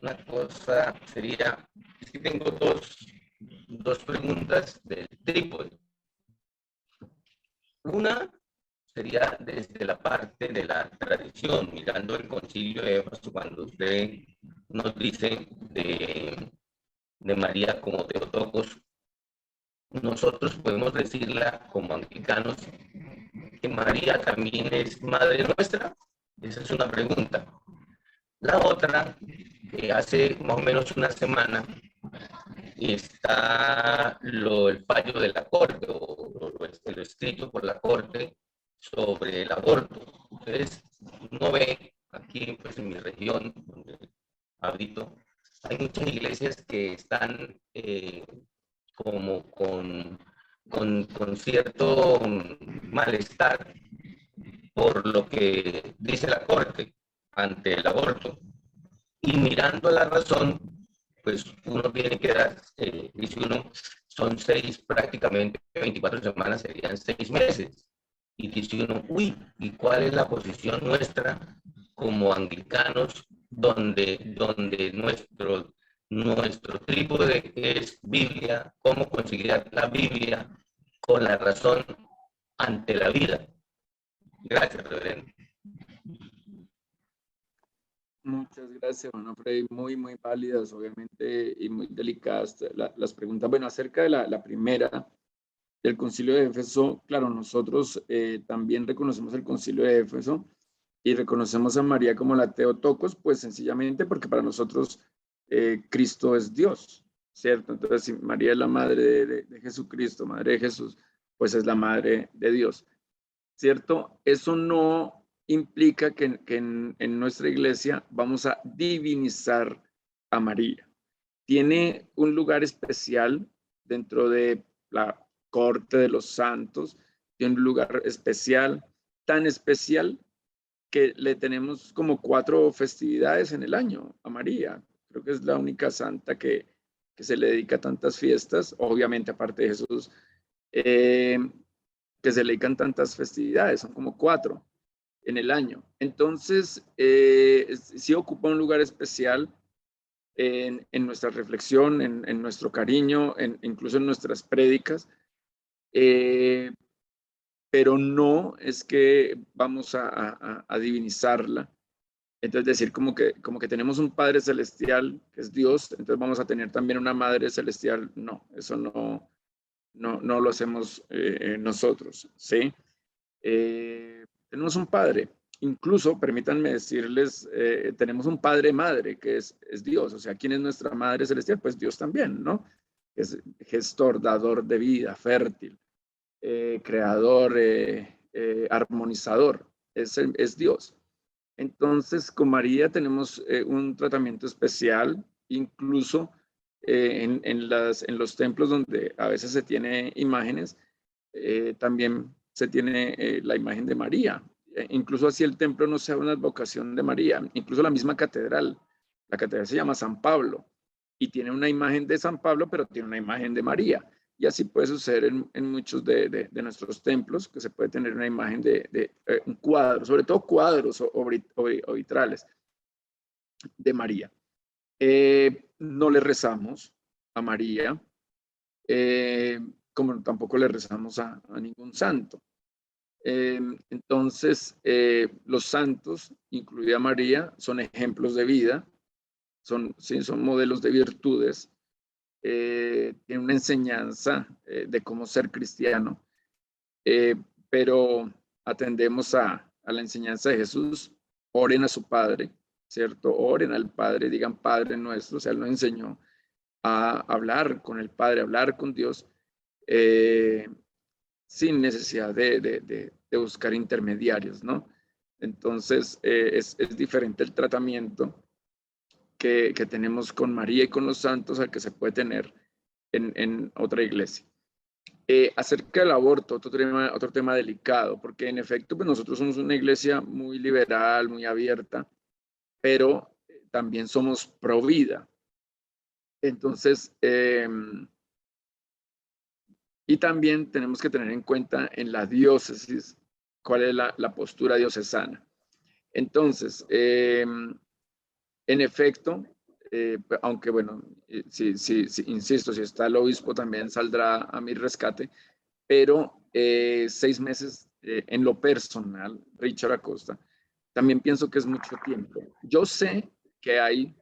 Una cosa sería, es que tengo dos preguntas del trípode. Una sería desde la parte de la tradición, mirando el Concilio de Éfeso, cuando usted nos dice de María como Theotokos, nosotros podemos decirla como anglicanos que María también es Madre nuestra. Esa es una pregunta. La otra, que hace más o menos una semana está el fallo de la Corte, o lo escrito por la Corte sobre el aborto. Entonces, uno ve aquí, pues en mi región, donde habito, hay muchas iglesias que están como con cierto malestar por lo que dice la Corte ante el aborto. Y mirando la razón, pues uno tiene que dar, dice uno, son prácticamente 24 semanas, serían 6 meses. Y dice uno, uy, ¿y cuál es la posición nuestra como anglicanos donde nuestro trípode es Biblia? ¿Cómo conciliar la Biblia con la razón ante la vida? Gracias, reverendo. Muchas gracias, hermano Freddy. Muy, muy válidas, obviamente, y muy delicadas las preguntas. Bueno, acerca de la primera, del Concilio de Éfeso, claro, nosotros también reconocemos el Concilio de Éfeso y reconocemos a María como la Theotokos, pues sencillamente porque para nosotros Cristo es Dios, ¿cierto? Entonces, si María es la madre de Jesucristo, madre de Jesús, pues es la madre de Dios, ¿cierto? Eso no implica que en nuestra iglesia vamos a divinizar a María. Tiene un lugar especial dentro de la corte de los santos, tiene un lugar especial, tan especial que le tenemos como 4 festividades en el año a María. Creo que es la única santa que se le dedica a tantas fiestas, obviamente aparte de Jesús, que se le dedican tantas festividades, son como 4 en el año. Entonces, sí ocupa un lugar especial en nuestra reflexión, en nuestro cariño, incluso en nuestras prédicas, pero no es que vamos a divinizarla. Entonces decir como que tenemos un Padre Celestial, que es Dios, entonces vamos a tener también una Madre Celestial. No, eso no lo hacemos nosotros, ¿sí? Tenemos un Padre. Incluso, permítanme decirles, tenemos un Padre-Madre, que es Dios. O sea, ¿quién es nuestra Madre Celestial? Pues Dios también, ¿no? Es gestor, dador de vida, fértil, creador, armonizador. Es Dios. Entonces, con María tenemos un tratamiento especial, incluso en los templos donde a veces se tiene imágenes, también se tiene la imagen de María. Incluso así el templo no sea una advocación de María, incluso la misma catedral. La catedral se llama San Pablo y tiene una imagen de San Pablo, pero tiene una imagen de María. Y así puede suceder en muchos de nuestros templos, que se puede tener una imagen de un cuadro, sobre todo cuadros o vitrales de María. No le rezamos a María, como tampoco le rezamos a ningún santo. Entonces, los santos, incluida María, son ejemplos de vida, son modelos de virtudes, tienen una enseñanza de cómo ser cristiano, pero atendemos a la enseñanza de Jesús. Oren a su Padre, ¿cierto? Oren al Padre, digan Padre nuestro. O sea, Él nos enseñó a hablar con el Padre, a hablar con Dios, sin necesidad de buscar intermediarios, ¿no? Entonces, es diferente el tratamiento que tenemos con María y con los santos al que se puede tener en otra iglesia. Acerca del aborto, otro tema delicado, porque en efecto pues nosotros somos una iglesia muy liberal, muy abierta, pero también somos pro vida. Entonces, y también tenemos que tener en cuenta en la diócesis cuál es la postura diocesana. Entonces, en efecto, aunque bueno, sí, insisto, si está el obispo también saldrá a mi rescate, pero 6 meses en lo personal, Richard Acosta, también pienso que es mucho tiempo. Yo sé que hay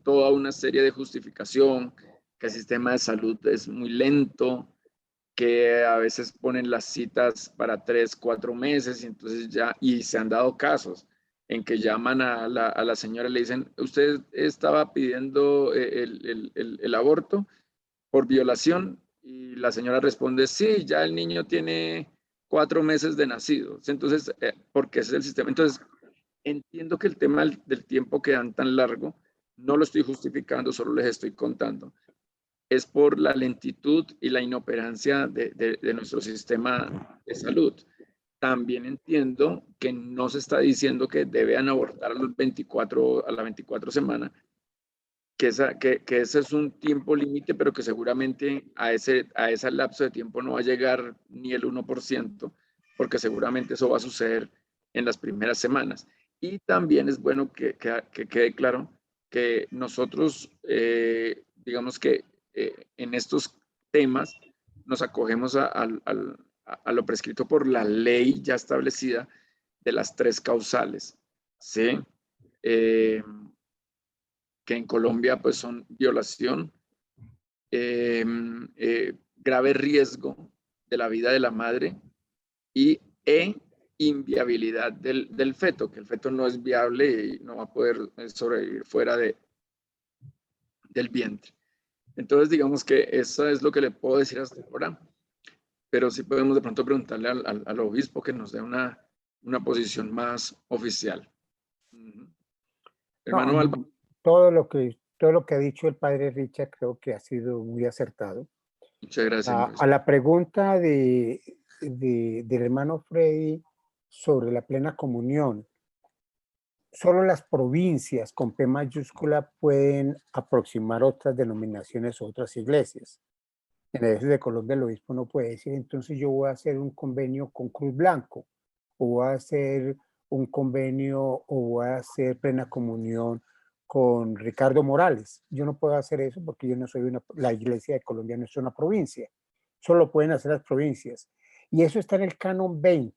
toda una serie de justificación, que el sistema de salud es muy lento, que a veces ponen las citas para 3, 4 meses y entonces ya, y se han dado casos en que llaman a la señora y le dicen, usted estaba pidiendo el aborto por violación y la señora responde, sí, ya el niño tiene 4 meses de nacido. Entonces, porque ese es el sistema. Entonces, entiendo que el tema del tiempo que dan tan largo, no lo estoy justificando, solo les estoy contando. Es por la lentitud y la inoperancia de nuestro sistema de salud. También entiendo que no se está diciendo que deben abortar a las 24 semanas, que ese es un tiempo límite, pero que seguramente a ese lapso de tiempo no va a llegar ni el 1%, porque seguramente eso va a suceder en las primeras semanas. Y también es bueno que quede claro que nosotros, digamos que en estos temas nos acogemos a lo prescrito por la ley ya establecida de las 3 causales, ¿sí? Que en Colombia pues son violación, grave riesgo de la vida de la madre y inviabilidad del feto, que el feto no es viable y no va a poder sobrevivir fuera del vientre. Entonces digamos que eso es lo que le puedo decir hasta ahora, pero sí podemos de pronto preguntarle al obispo que nos dé una posición más oficial. Hermano Alba. Todo lo que ha dicho el padre Richard creo que ha sido muy acertado. Muchas gracias. A la pregunta del hermano Freddy sobre la plena comunión, solo las provincias con P mayúscula pueden aproximar otras denominaciones o otras iglesias. En el de Colombia el obispo no puede decir, entonces yo voy a hacer un convenio con Cruz Blanco, o voy a hacer un convenio, o voy a hacer plena comunión con Ricardo Morales. Yo no puedo hacer eso porque yo no soy la iglesia de Colombia no es una provincia. Solo pueden hacer las provincias. Y eso está en el canon 20.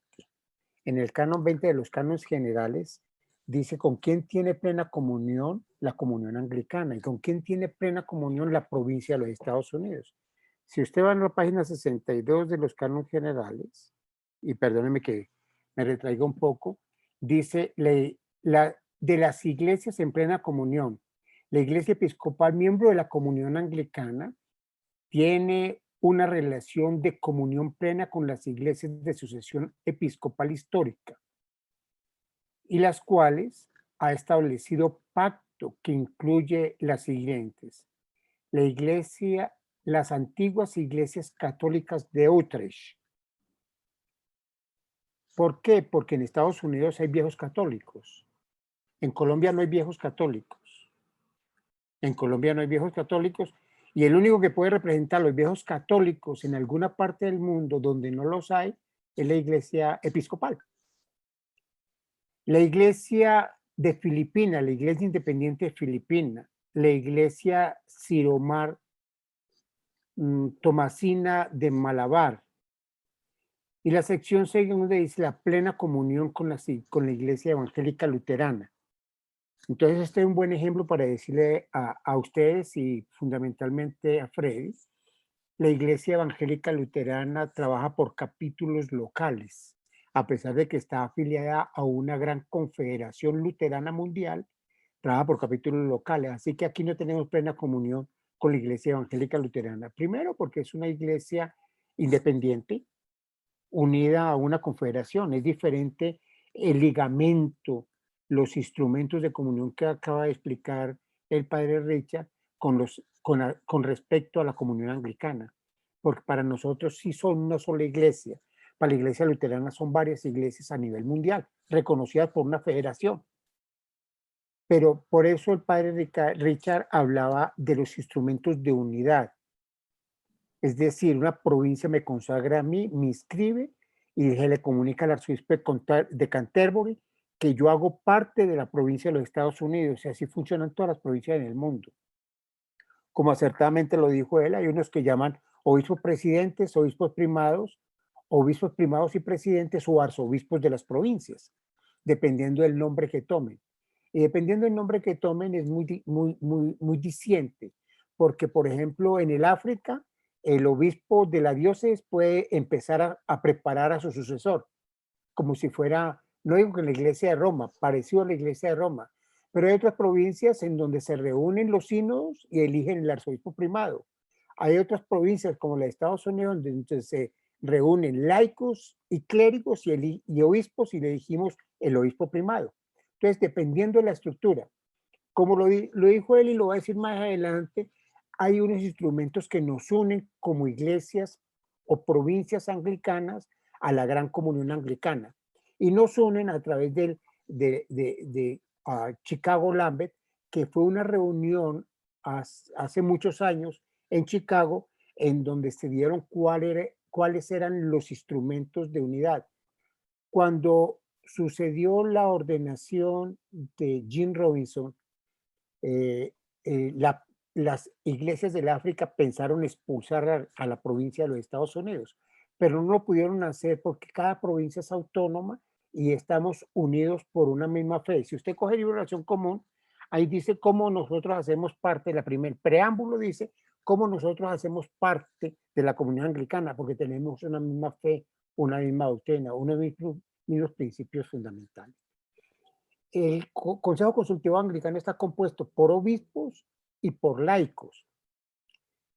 En el canon 20 de los cánones generales dice con quién tiene plena comunión la comunión anglicana y con quién tiene plena comunión la provincia de los Estados Unidos. Si usted va a la página 62 de los cánones generales, y perdóneme que me retraiga un poco, dice de las iglesias en plena comunión, la iglesia episcopal, miembro de la comunión anglicana, tiene una relación de comunión plena con las iglesias de sucesión episcopal histórica, y las cuales ha establecido pacto que incluye las siguientes. Las antiguas iglesias católicas de Utrecht. ¿Por qué? Porque en Estados Unidos hay viejos católicos. En Colombia no hay viejos católicos. En Colombia no hay viejos católicos y el único que puede representar a los viejos católicos en alguna parte del mundo donde no los hay es la iglesia episcopal. La iglesia de Filipinas, la iglesia independiente de Filipinas, la iglesia Siromar Tomasina de Malabar, y la sección segunda dice la plena comunión con la iglesia evangélica luterana. Entonces este es un buen ejemplo para decirle a ustedes y fundamentalmente a Freddy, la iglesia evangélica luterana trabaja por capítulos locales, a pesar de que está afiliada a una gran confederación luterana mundial, trabaja por capítulos locales, así que aquí no tenemos plena comunión con la iglesia evangélica luterana. Primero porque es una iglesia independiente, unida a una confederación. Es diferente el ligamento, los instrumentos de comunión que acaba de explicar el padre Richard con respecto a la comunión anglicana. Porque para nosotros sí son una sola iglesia. Para la iglesia luterana son varias iglesias a nivel mundial, reconocidas por una federación. Pero por eso el padre Richard hablaba de los instrumentos de unidad. Es decir, una provincia me consagra a mí, me inscribe y se le comunica al arzobispo de Canterbury que yo hago parte de la provincia de los Estados Unidos, y así funcionan todas las provincias en el mundo. Como acertadamente lo dijo él, hay unos que llaman obispos presidentes, obispos primados y presidentes o arzobispos de las provincias, dependiendo del nombre que tomen. Y dependiendo del nombre que tomen es muy diciente, porque por ejemplo en el África, el obispo de la diócesis puede empezar a preparar a su sucesor, como si fuera, no digo que en la iglesia de Roma, parecido a la iglesia de Roma, pero hay otras provincias en donde se reúnen los sínodos y eligen el arzobispo primado. Hay otras provincias como la de Estados Unidos donde se reúnen laicos y clérigos y obispos y le elegimos el obispo primado. Entonces, dependiendo de la estructura, como lo dijo él y lo va a decir más adelante, hay unos instrumentos que nos unen como iglesias o provincias anglicanas a la gran comunión anglicana y nos unen a través de Chicago Lambeth, que fue una reunión hace muchos años en Chicago en donde se dieron cuáles eran los instrumentos de unidad. Cuando sucedió la ordenación de Jim Robinson, las iglesias del África pensaron expulsar a la provincia de los Estados Unidos, pero no lo pudieron hacer porque cada provincia es autónoma y estamos unidos por una misma fe. Si usted coge Libro de Oración Común, ahí dice cómo nosotros hacemos parte, el preámbulo dice cómo nosotros hacemos parte de la comunidad anglicana, porque tenemos una misma fe, una misma doctrina, unos mismos principios fundamentales. El Consejo Consultivo Anglicano está compuesto por obispos y por laicos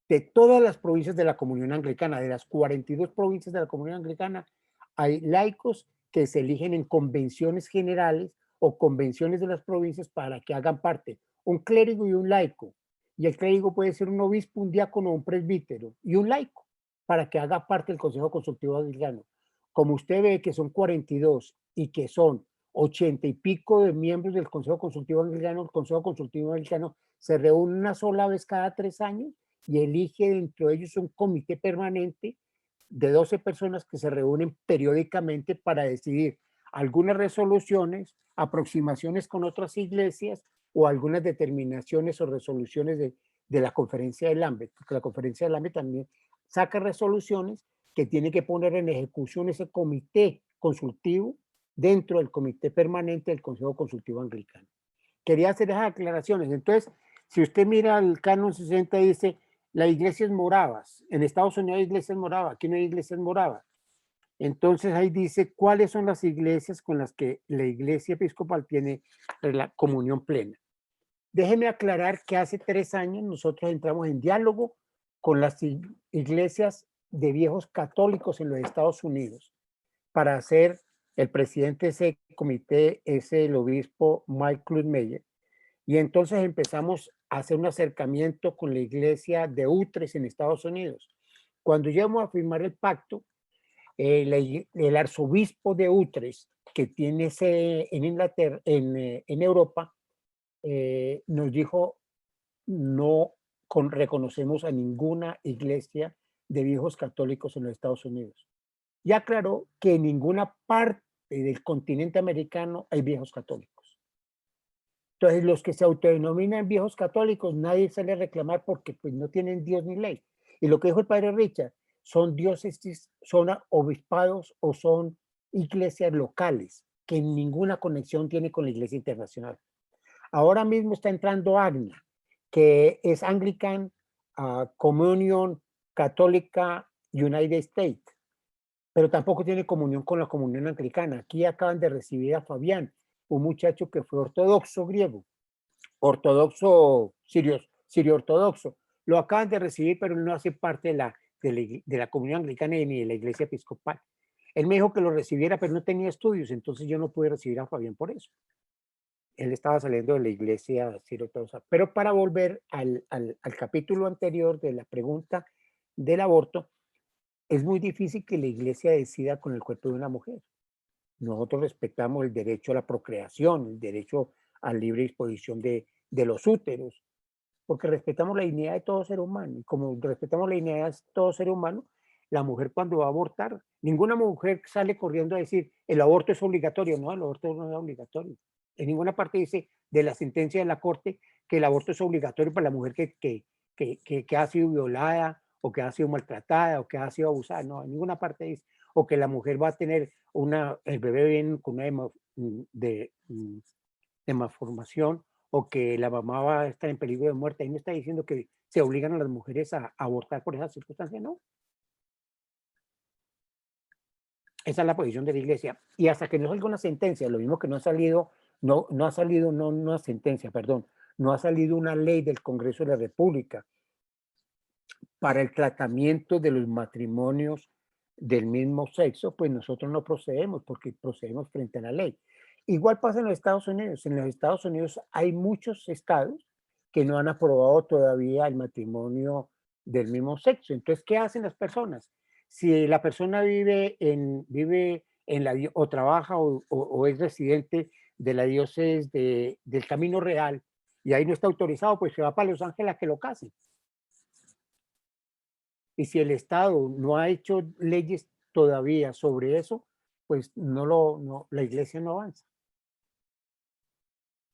de todas las provincias de la comunión anglicana. De las 42 provincias de la comunión anglicana, hay laicos que se eligen en convenciones generales o convenciones de las provincias para que hagan parte un clérigo y un laico. Y el clérigo puede ser un obispo, un diácono, un presbítero y un laico para que haga parte del Consejo Consultivo Anglicano. Como usted ve que son 42 y que son 80 y pico de miembros del Consejo Consultivo Anglicano, el Consejo Consultivo Anglicano se reúne una sola vez cada 3 años y elige dentro de ellos un comité permanente de 12 personas que se reúnen periódicamente para decidir algunas resoluciones, aproximaciones con otras iglesias o algunas determinaciones o resoluciones de la conferencia de Lambeth, porque la conferencia de Lambeth también saca resoluciones que tiene que poner en ejecución ese comité consultivo dentro del comité permanente del Consejo Consultivo Anglicano. Quería hacer esas aclaraciones. Entonces, si usted mira el canon 60, dice, las iglesias moravas. En Estados Unidos hay iglesias moravas, aquí no hay iglesias moravas. Entonces ahí dice cuáles son las iglesias con las que la iglesia episcopal tiene la comunión plena. Déjeme aclarar que hace 3 años nosotros entramos en diálogo con las iglesias de viejos católicos en los Estados Unidos para hacer, el presidente de ese comité es el obispo Mike Kluth-Meyer, y entonces empezamos a hacer un acercamiento con la iglesia de Utrecht en Estados Unidos. Cuando llegamos a firmar el pacto, el arzobispo de Utrecht, que tiene sede en Inglaterra, en Europa, nos dijo, no reconocemos a ninguna iglesia de viejos católicos en los Estados Unidos. Y aclaró que en ninguna parte del continente americano hay viejos católicos. Entonces, los que se autodenominan viejos católicos, nadie sale a reclamar porque pues, no tienen Dios ni ley. Y lo que dijo el padre Richard, son diócesis, son obispados o son iglesias locales que ninguna conexión tiene con la iglesia internacional. Ahora mismo está entrando AGNA, que es Anglican Communion Católica United States, pero tampoco tiene comunión con la comunión anglicana. Aquí acaban de recibir a Fabián, un muchacho que fue ortodoxo griego, ortodoxo sirio ortodoxo. Lo acaban de recibir, pero no hace parte de la comunión anglicana ni de la iglesia episcopal. Él me dijo que lo recibiera, pero no tenía estudios, entonces yo no pude recibir a Fabián por eso. Él estaba saliendo de la iglesia sirio ortodoxa. Pero para volver al capítulo anterior de la pregunta del aborto, es muy difícil que la iglesia decida con el cuerpo de una mujer. Nosotros respetamos el derecho a la procreación, el derecho a libre disposición de los úteros, porque respetamos la dignidad de todo ser humano. Y como respetamos la dignidad de todo ser humano, la mujer cuando va a abortar. Ninguna mujer sale corriendo a decir, el aborto es obligatorio. No, el aborto no es obligatorio. En ninguna parte dice de la sentencia de la Corte que el aborto es obligatorio para la mujer que ha sido violada o que ha sido maltratada o que ha sido abusada. No, en ninguna parte dice. O que la mujer va a tener el bebé viene con una malformación o que la mamá va a estar en peligro de muerte. Ahí no está diciendo que se obligan a las mujeres a abortar por esas circunstancias, no. Esa es la posición de la Iglesia. Y hasta que no salga una sentencia, lo mismo que no ha salido una sentencia, perdón, no ha salido una ley del Congreso de la República para el tratamiento de los matrimonios del mismo sexo, pues nosotros no procedemos porque procedemos frente a la ley. Igual pasa en los Estados Unidos. En los Estados Unidos hay muchos estados que no han aprobado todavía el matrimonio del mismo sexo. Entonces, ¿qué hacen las personas? Si la persona vive en o trabaja o es residente de la diócesis del Camino Real y ahí no está autorizado, pues se va para Los Ángeles a que lo casen. Y si el Estado no ha hecho leyes todavía sobre eso, pues la Iglesia no avanza.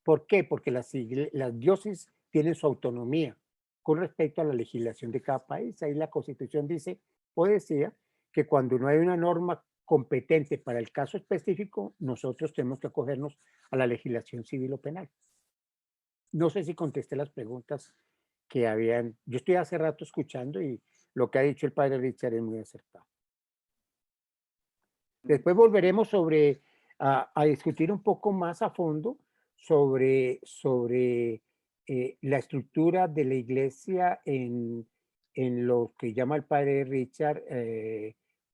¿Por qué? Porque las diócesis tienen su autonomía con respecto a la legislación de cada país. Ahí la Constitución dice o decía que cuando no hay una norma competente para el caso específico, nosotros tenemos que acogernos a la legislación civil o penal. No sé si contesté las preguntas que habían. Yo estoy hace rato escuchando y lo que ha dicho el padre Richard es muy acertado. Después volveremos a discutir un poco más a fondo sobre la estructura de la iglesia en lo que llama el padre Richard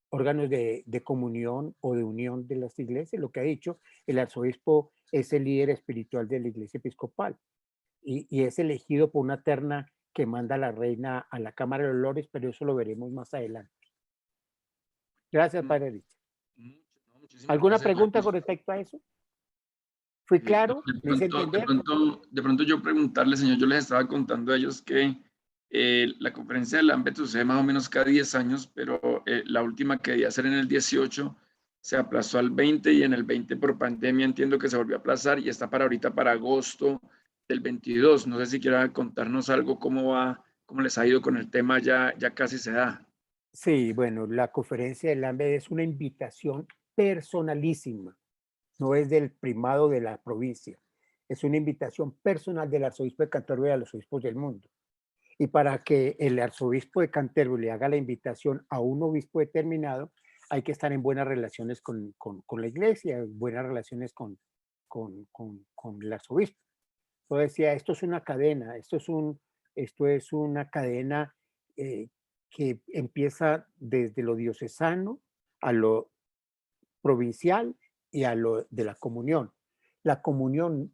órganos de comunión o de unión de las iglesias. Lo que ha dicho, el arzobispo es el líder espiritual de la iglesia episcopal y es elegido por una terna que manda la reina a la Cámara de Olores, pero eso lo veremos más adelante. Gracias, padre Richard. ¿Alguna pregunta con respecto a eso? ¿Fui claro? ¿Me hice entender? De pronto yo preguntarle, señor, yo les estaba contando a ellos que la conferencia de Lambeth sucede más o menos cada 10 años, pero la última que debía ser en el 18 se aplazó al 20 y en el 20 por pandemia entiendo que se volvió a aplazar y está para ahorita para agosto del 22. No sé si quiera contarnos algo, cómo les ha ido con el tema, ya casi se da. Sí, bueno, la conferencia de Lambeth es una invitación personalísima, no es del primado de la provincia, es una invitación personal del arzobispo de Canterbury a los obispos del mundo. Y para que el arzobispo de Canterbury haga la invitación a un obispo determinado, hay que estar en buenas relaciones con la iglesia, buenas relaciones con el arzobispo. Yo decía, esto es una cadena, esto es una cadena que empieza desde lo diocesano a lo provincial y a lo de la comunión. La comunión,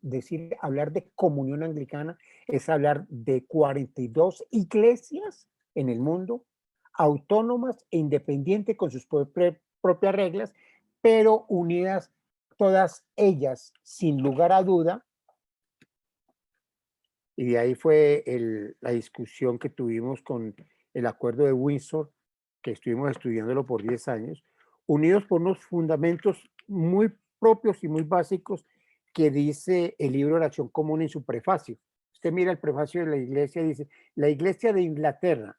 hablar de comunión anglicana es hablar de 42 iglesias en el mundo, autónomas e independientes con sus propias reglas, pero unidas todas ellas, sin lugar a duda. Y de ahí fue la discusión que tuvimos con el acuerdo de Windsor, que estuvimos estudiándolo por 10 años, unidos por unos fundamentos muy propios y muy básicos que dice el libro de Oración Común en su prefacio. Usted mira el prefacio de la iglesia, dice, la iglesia de Inglaterra,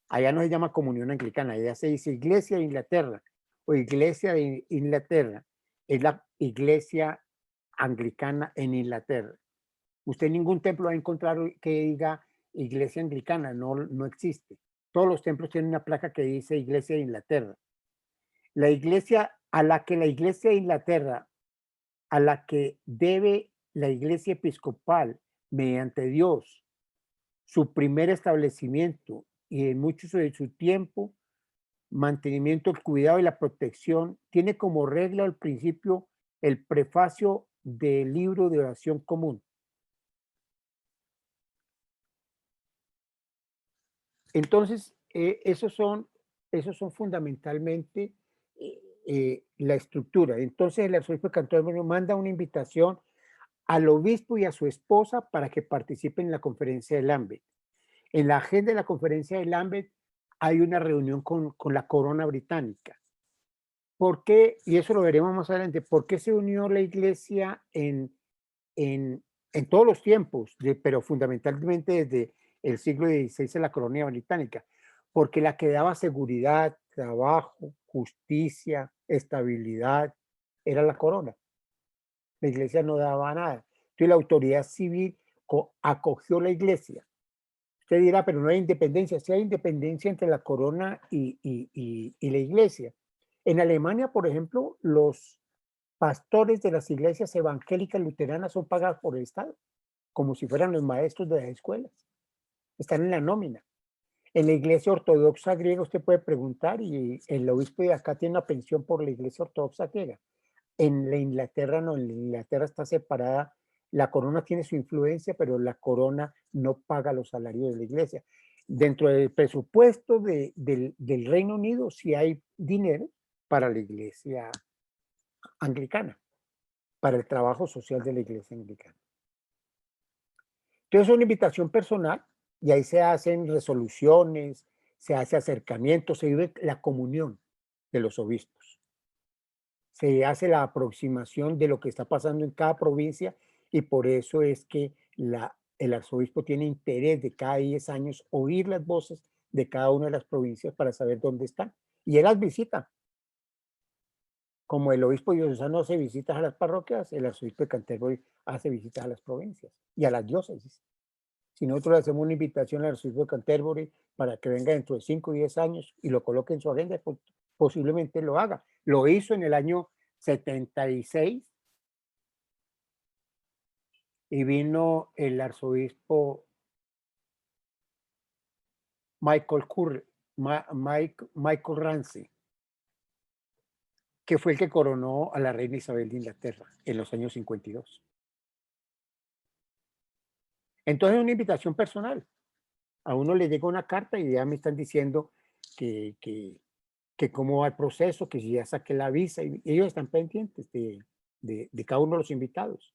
allá no se llama comunión anglicana, allá se dice iglesia de Inglaterra o iglesia de Inglaterra, es la iglesia anglicana en Inglaterra. Usted en ningún templo va a encontrar que diga iglesia anglicana, no existe. Todos los templos tienen una placa que dice iglesia de Inglaterra. La iglesia a la que la iglesia de Inglaterra, a la que debe la iglesia episcopal mediante Dios su primer establecimiento y en mucho de su tiempo, mantenimiento, el cuidado y la protección, tiene como regla al principio el prefacio del libro de Oración Común. Entonces, esos son fundamentalmente la estructura. Entonces, el arzobispo de Canterbury manda una invitación al obispo y a su esposa para que participen en la conferencia de Lambeth. En la agenda de la conferencia de Lambeth hay una reunión con la corona británica. ¿Por qué? Y eso lo veremos más adelante. ¿Por qué se unió la iglesia en todos los tiempos, pero fundamentalmente desde el siglo XVI en la colonia británica? Porque la que daba seguridad, trabajo, justicia, estabilidad, era la corona. La iglesia no daba nada. Entonces la autoridad civil acogió la iglesia. Usted dirá, pero no hay independencia. Sí hay independencia entre la corona y la iglesia. En Alemania, por ejemplo, los pastores de las iglesias evangélicas luteranas son pagados por el Estado, como si fueran los maestros de las escuelas. Están en la nómina. En la iglesia ortodoxa griega usted puede preguntar y el obispo de acá tiene una pensión por la iglesia ortodoxa griega. En la Inglaterra no, en la Inglaterra está separada. La corona tiene su influencia, pero la corona no paga los salarios de la iglesia. Dentro del presupuesto del Reino Unido sí hay dinero para la iglesia anglicana, para el trabajo social de la iglesia anglicana. Entonces es una invitación personal y ahí se hacen resoluciones, se hace acercamiento, se vive la comunión de los obispos. Se hace la aproximación de lo que está pasando en cada provincia y por eso es que el arzobispo tiene interés de cada 10 años oír las voces de cada una de las provincias para saber dónde están. Y él las visita. Como el obispo diocesano hace visitas a las parroquias, el arzobispo de Canterbury hace visitas a las provincias y a las diócesis. Si nosotros le hacemos una invitación al arzobispo de Canterbury para que venga dentro de 5 o 10 años y lo coloque en su agenda, pues posiblemente lo haga. Lo hizo en el año 76 y vino el arzobispo Michael Ramsey, que fue el que coronó a la reina Isabel de Inglaterra en los años 52. Entonces es una invitación personal. A uno le llega una carta y ya me están diciendo que cómo va el proceso, que si ya saqué la visa, y ellos están pendientes de cada uno de los invitados.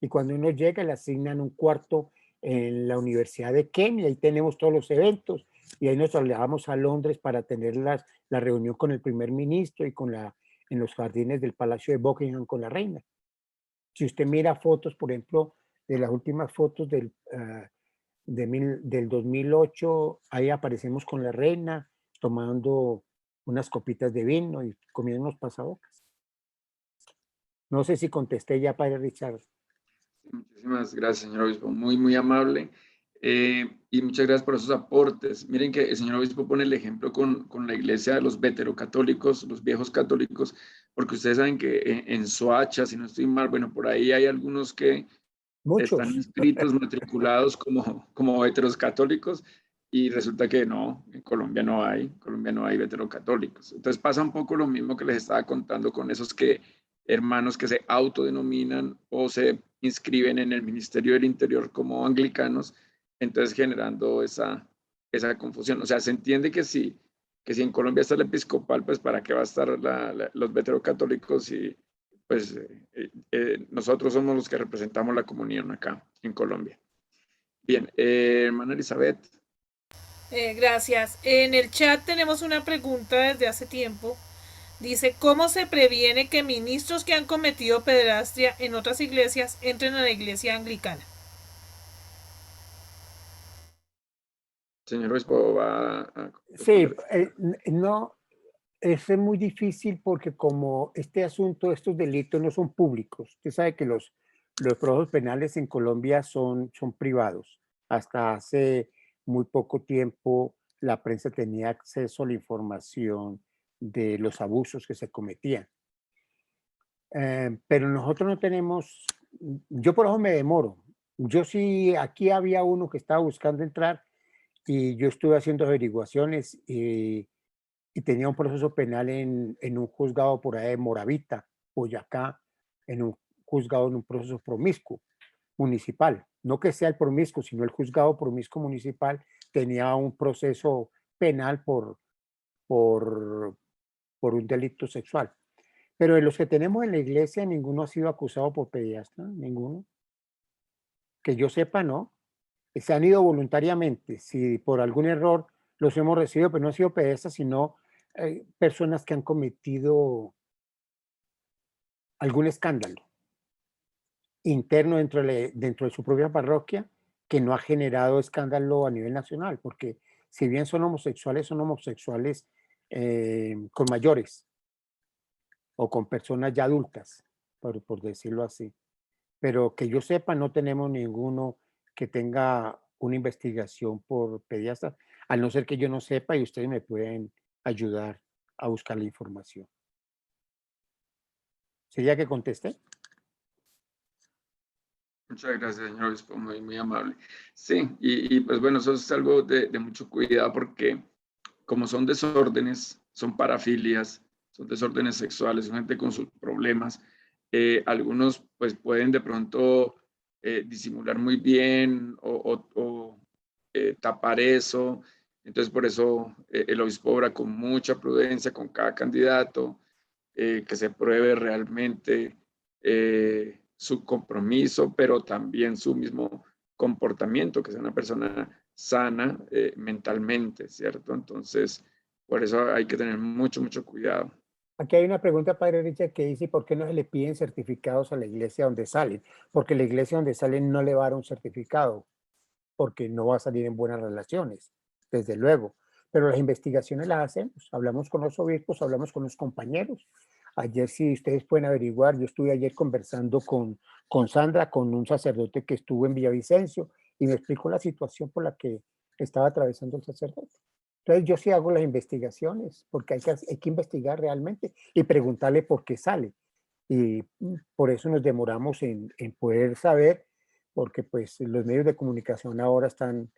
Y cuando uno llega, le asignan un cuarto en la Universidad de Kent y ahí tenemos todos los eventos y ahí nos trasladamos a Londres para tener la reunión con el primer ministro y en los jardines del Palacio de Buckingham con la reina. Si usted mira fotos, por ejemplo, de las últimas fotos del 2008, ahí aparecemos con la reina tomando unas copitas de vino y comiendo unos pasabocas. No sé si contesté ya, padre Richard. Muchísimas gracias, señor obispo. Muy, muy amable. Y muchas gracias por esos aportes. Miren que el señor obispo pone el ejemplo con la iglesia de los veterocatólicos, los viejos católicos, porque ustedes saben que en Soacha, si no estoy mal, bueno, por ahí hay algunos que están inscritos, matriculados como veteros católicos, y resulta que no, en Colombia no hay veterocatólicos. Entonces pasa un poco lo mismo que les estaba contando con esos hermanos que se autodenominan o se inscriben en el Ministerio del Interior como anglicanos, entonces generando esa confusión. O sea, se entiende que si en Colombia está el episcopal, pues para qué va a estar los veterocatólicos, y pues nosotros somos los que representamos la comunión acá en Colombia. Bien, hermana Elizabeth. Gracias. En el chat tenemos una pregunta desde hace tiempo. Dice, ¿cómo se previene que ministros que han cometido pederastia en otras iglesias entren a la iglesia anglicana? Señor obispo, va a... Sí, no, es muy difícil porque como estos delitos no son públicos. Usted sabe que los procesos penales en Colombia son privados. Hasta hace muy poco tiempo la prensa tenía acceso a la información de los abusos que se cometían. Pero nosotros no tenemos, yo por eso me demoro. Yo sí, aquí había uno que estaba buscando entrar y yo estuve haciendo averiguaciones y tenía un proceso penal en un juzgado por ahí de Moravita, Boyacá, en un juzgado, en un proceso promiscuo municipal. No que sea el promiscuo, sino el juzgado promiscuo municipal tenía un proceso penal por un delito sexual. Pero de los que tenemos en la iglesia, ninguno ha sido acusado por pederastia, ninguno. Que yo sepa, no. Se han ido voluntariamente. Si por algún error los hemos recibido, pero no han sido pederastas, sino personas que han cometido algún escándalo interno dentro de su propia parroquia que no ha generado escándalo a nivel nacional, porque si bien son homosexuales con mayores o con personas ya adultas, por decirlo así. Pero que yo sepa, no tenemos ninguno que tenga una investigación por pediatras, al no ser que yo no sepa y ustedes me pueden ayudar a buscar la información. ¿Sería que contesté? Muchas gracias, señor obispo, muy, muy amable. Sí, y pues bueno, eso es algo de mucho cuidado porque como son desórdenes, son parafilias, son desórdenes sexuales, son gente con sus problemas, algunos pues pueden de pronto disimular muy bien o tapar eso. Entonces por eso el obispo obra con mucha prudencia con cada candidato, que se pruebe realmente su compromiso, pero también su mismo comportamiento, que sea una persona sana mentalmente, ¿cierto? Entonces, por eso hay que tener mucho, mucho cuidado. Aquí hay una pregunta, Padre Richard, que dice, ¿por qué no se le piden certificados a la iglesia donde salen? Porque la iglesia donde salen no le va a dar un certificado, porque no va a salir en buenas relaciones, desde luego. Pero las investigaciones las hacemos, hablamos con los obispos, hablamos con los compañeros. Ayer, si ustedes pueden averiguar, yo estuve ayer conversando con Sandra, con un sacerdote que estuvo en Villavicencio, y me explicó la situación por la que estaba atravesando el sacerdote. Entonces yo sí hago las investigaciones, porque hay que investigar realmente y preguntarle por qué sale. Y por eso nos demoramos en poder saber, porque pues los medios de comunicación ahora están,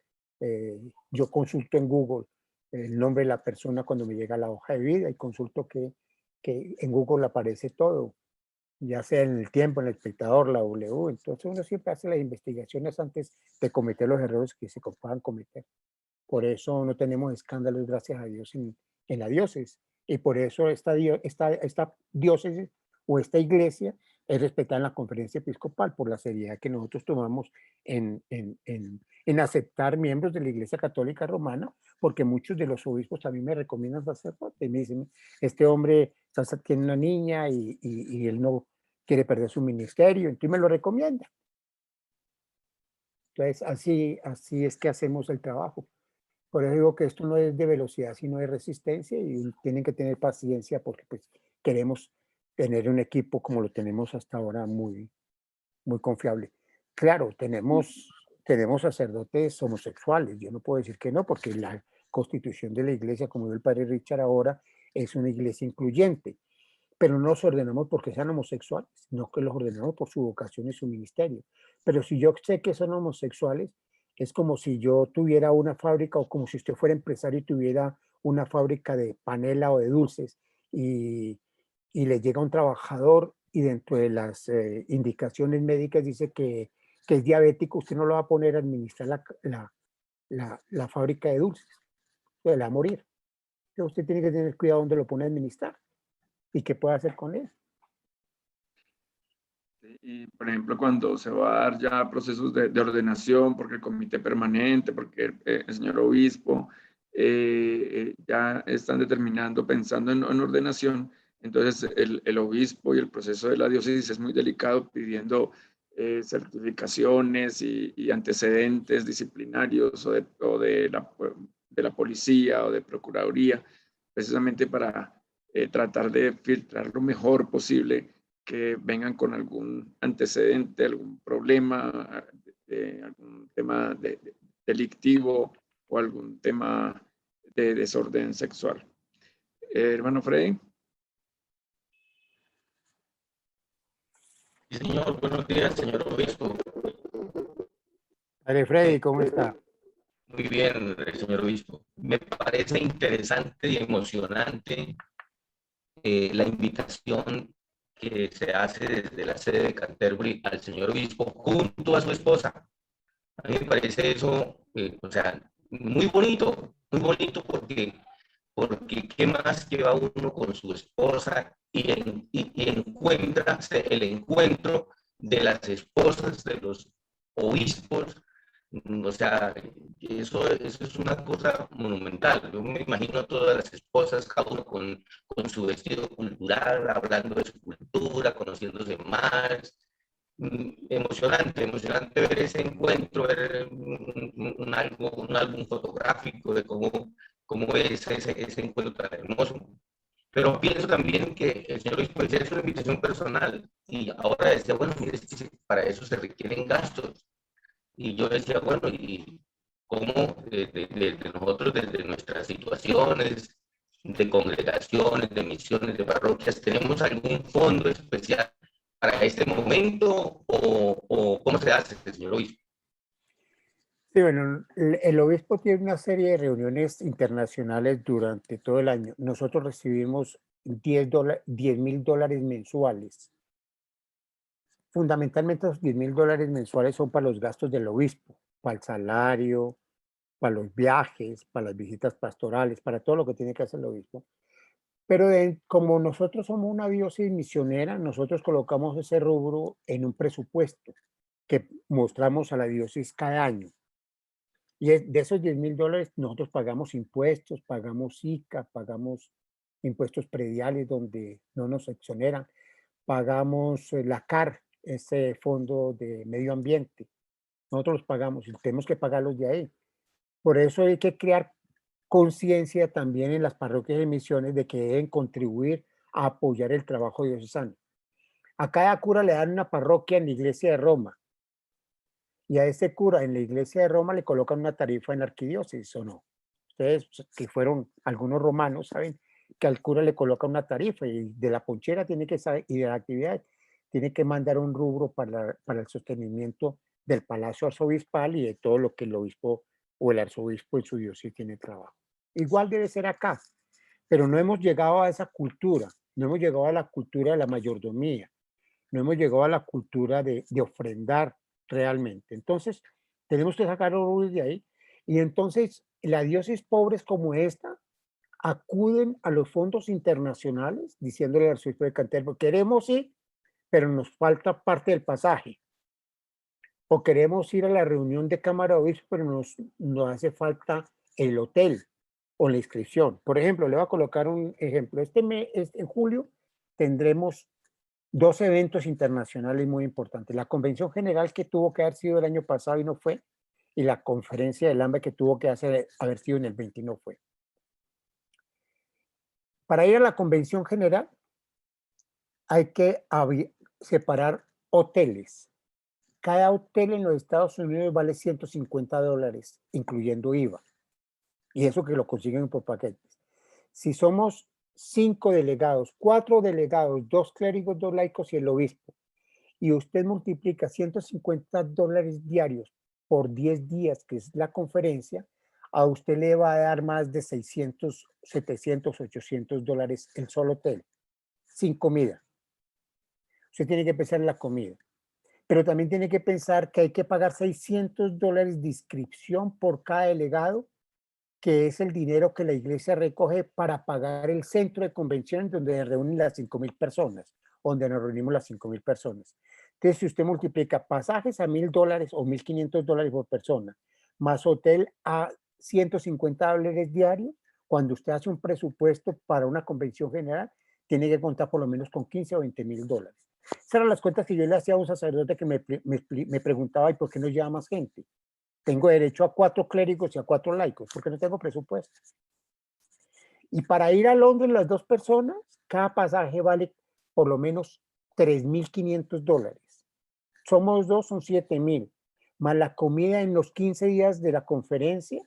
yo consulto en Google el nombre de la persona cuando me llega la hoja de vida y consulto que en Google aparece todo, ya sea en El Tiempo, en El Espectador, la W. Entonces uno siempre hace las investigaciones antes de cometer los errores que se puedan cometer. Por eso no tenemos escándalos, gracias a Dios, en la diócesis. Y por eso esta diócesis o esta iglesia es respetada en la conferencia episcopal por la seriedad que nosotros tomamos en aceptar miembros de la Iglesia Católica Romana, porque muchos de los obispos también me recomiendan sacerdote y me dicen, este hombre tiene una niña y él no quiere perder su ministerio, entonces me lo recomienda. Entonces así es que hacemos el trabajo. Por eso digo que esto no es de velocidad, sino de resistencia, y tienen que tener paciencia porque pues queremos tener un equipo como lo tenemos hasta ahora muy, muy confiable. Claro, tenemos sacerdotes homosexuales, yo no puedo decir que no, porque la constitución de la iglesia, como dijo el padre Richard ahora, es una iglesia incluyente, pero no los ordenamos porque sean homosexuales, sino que los ordenamos por su vocación y su ministerio. Pero si yo sé que son homosexuales, es como si yo tuviera una fábrica, o como si usted fuera empresario y tuviera una fábrica de panela o de dulces, y le llega un trabajador y dentro de las indicaciones médicas dice que es diabético, usted no lo va a poner a administrar la fábrica de dulces, le va a morir. Entonces usted tiene que tener cuidado dónde lo pone a administrar y qué puede hacer con él. Y, por ejemplo, cuando se va a dar ya procesos de ordenación, porque el comité permanente, porque el señor obispo ya están determinando, pensando en ordenación, entonces el obispo y el proceso de la diócesis es muy delicado, pidiendo certificaciones y antecedentes disciplinarios o de la policía o de procuraduría, precisamente para tratar de filtrar lo mejor posible, que vengan con algún antecedente, algún problema, algún tema delictivo o algún tema de desorden sexual. Hermano Freddy. Señor, buenos días, señor obispo. Padre Freddy, ¿cómo está? Muy bien, señor obispo. Me parece interesante y emocionante la invitación que se hace desde la sede de Canterbury al señor obispo junto a su esposa. A mí me parece eso, o sea, muy bonito porque qué más lleva uno con su esposa y encuentra el encuentro de las esposas de los obispos O sea, eso es una cosa monumental. Yo me imagino a todas las esposas, cada uno con su vestido cultural, hablando de su cultura, conociéndose más. Emocionante, emocionante ver ese encuentro, ver un álbum fotográfico de cómo es ese encuentro tan hermoso. Pero pienso también que el señor Luis puede es una invitación personal. Y ahora decía, bueno, mire, es que para eso se requieren gastos. Y yo decía, bueno, ¿y cómo de nosotros, desde nuestras situaciones, de congregaciones, de misiones, de parroquias, tenemos algún fondo especial para este momento o cómo se hace, señor obispo? Sí, bueno, el obispo tiene una serie de reuniones internacionales durante todo el año. Nosotros recibimos $10,000 mensuales. Fundamentalmente los $10,000 mensuales son para los gastos del obispo, para el salario, para los viajes, para las visitas pastorales, para todo lo que tiene que hacer el obispo. Pero como nosotros somos una diócesis misionera, nosotros colocamos ese rubro en un presupuesto que mostramos a la diócesis cada año. Y de esos $10,000 nosotros pagamos impuestos, pagamos ICA, pagamos impuestos prediales donde no nos exoneran, pagamos la CAR, ese fondo de medio ambiente. Nosotros los pagamos y tenemos que pagarlos de ahí. Por eso hay que crear conciencia también en las parroquias de misiones de que deben contribuir a apoyar el trabajo diocesano. A cada cura le dan una parroquia en la iglesia de Roma. Y a ese cura en la iglesia de Roma le colocan una tarifa en la arquidiócesis, ¿o no? Ustedes que fueron algunos romanos saben que al cura le coloca una tarifa y de la ponchera tiene que saber, y de la actividad tiene que mandar un rubro para el sostenimiento del palacio arzobispal y de todo lo que el obispo o el arzobispo en su diócesis tiene trabajo. Igual debe ser acá, pero no hemos llegado a esa cultura, no hemos llegado a la cultura de la mayordomía, no hemos llegado a la cultura de ofrendar realmente. Entonces, tenemos que sacar orgullo de ahí. Y entonces, las diócesis pobres como esta acuden a los fondos internacionales diciéndole al arzobispo de Canterbury, queremos ir, pero nos falta parte del pasaje. O queremos ir a la reunión de Cámara de Obispos, pero nos hace falta el hotel o la inscripción. Por ejemplo, le voy a colocar un ejemplo. En julio tendremos 2 eventos internacionales muy importantes. La Convención General que tuvo que haber sido el año pasado y no fue, y la Conferencia del Hambre que tuvo que haber sido en el 20 y no fue. Para ir a la Convención General hay que separar hoteles. Cada hotel en los Estados Unidos vale $150, incluyendo IVA. Y eso que lo consiguen por paquetes. Si somos 5 delegados, 4 delegados, 2 clérigos, 2 laicos y el obispo, y usted multiplica $150 diarios por 10 días, que es la conferencia, a usted le va a dar más de 600, 700, $800 el solo hotel, sin comida. Usted tiene que pensar en la comida. Pero también tiene que pensar que hay que pagar $600 de inscripción por cada delegado, que es el dinero que la iglesia recoge para pagar el centro de convención donde se reúnen las 5,000 personas, donde nos reunimos las 5,000 personas. Entonces, si usted multiplica pasajes a $1,000 o $1,500 por persona, más hotel a $150 diarios, cuando usted hace un presupuesto para una convención general, tiene que contar por lo menos con $15,000 o $20,000. Esas eran las cuentas que yo le hacía a un sacerdote que me preguntaba, ¿y por qué no lleva más gente? Tengo derecho a 4 clérigos y a 4 laicos, porque no tengo presupuesto. Y para ir a Londres, las 2 personas, cada pasaje vale por lo menos $3,500. Somos 2, son 7,000. Más la comida en los 15 días de la conferencia,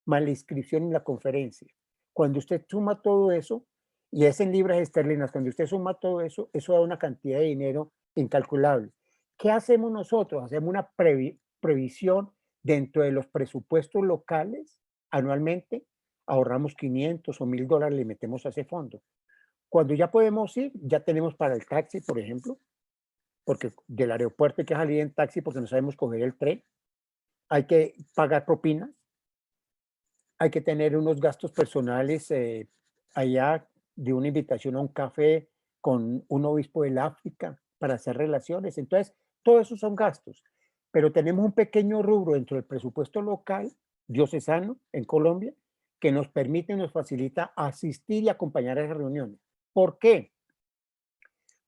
más la inscripción en la conferencia. Cuando usted suma todo eso, y es en libras esterlinas, cuando usted suma todo eso, eso da una cantidad de dinero incalculable. ¿Qué hacemos nosotros? Hacemos una previsión dentro de los presupuestos locales anualmente, ahorramos $500 o $1,000, le metemos a ese fondo. Cuando ya podemos ir, ya tenemos para el taxi, por ejemplo, porque del aeropuerto hay que salir en taxi porque no sabemos coger el tren. Hay que pagar propinas. Hay que tener unos gastos personales allá de una invitación a un café con un obispo del África para hacer relaciones. Entonces, todo eso son gastos. pero tenemos un pequeño rubro dentro del presupuesto local, diocesano, en Colombia, que nos permite, nos facilita asistir y acompañar a esas reuniones. ¿Por qué?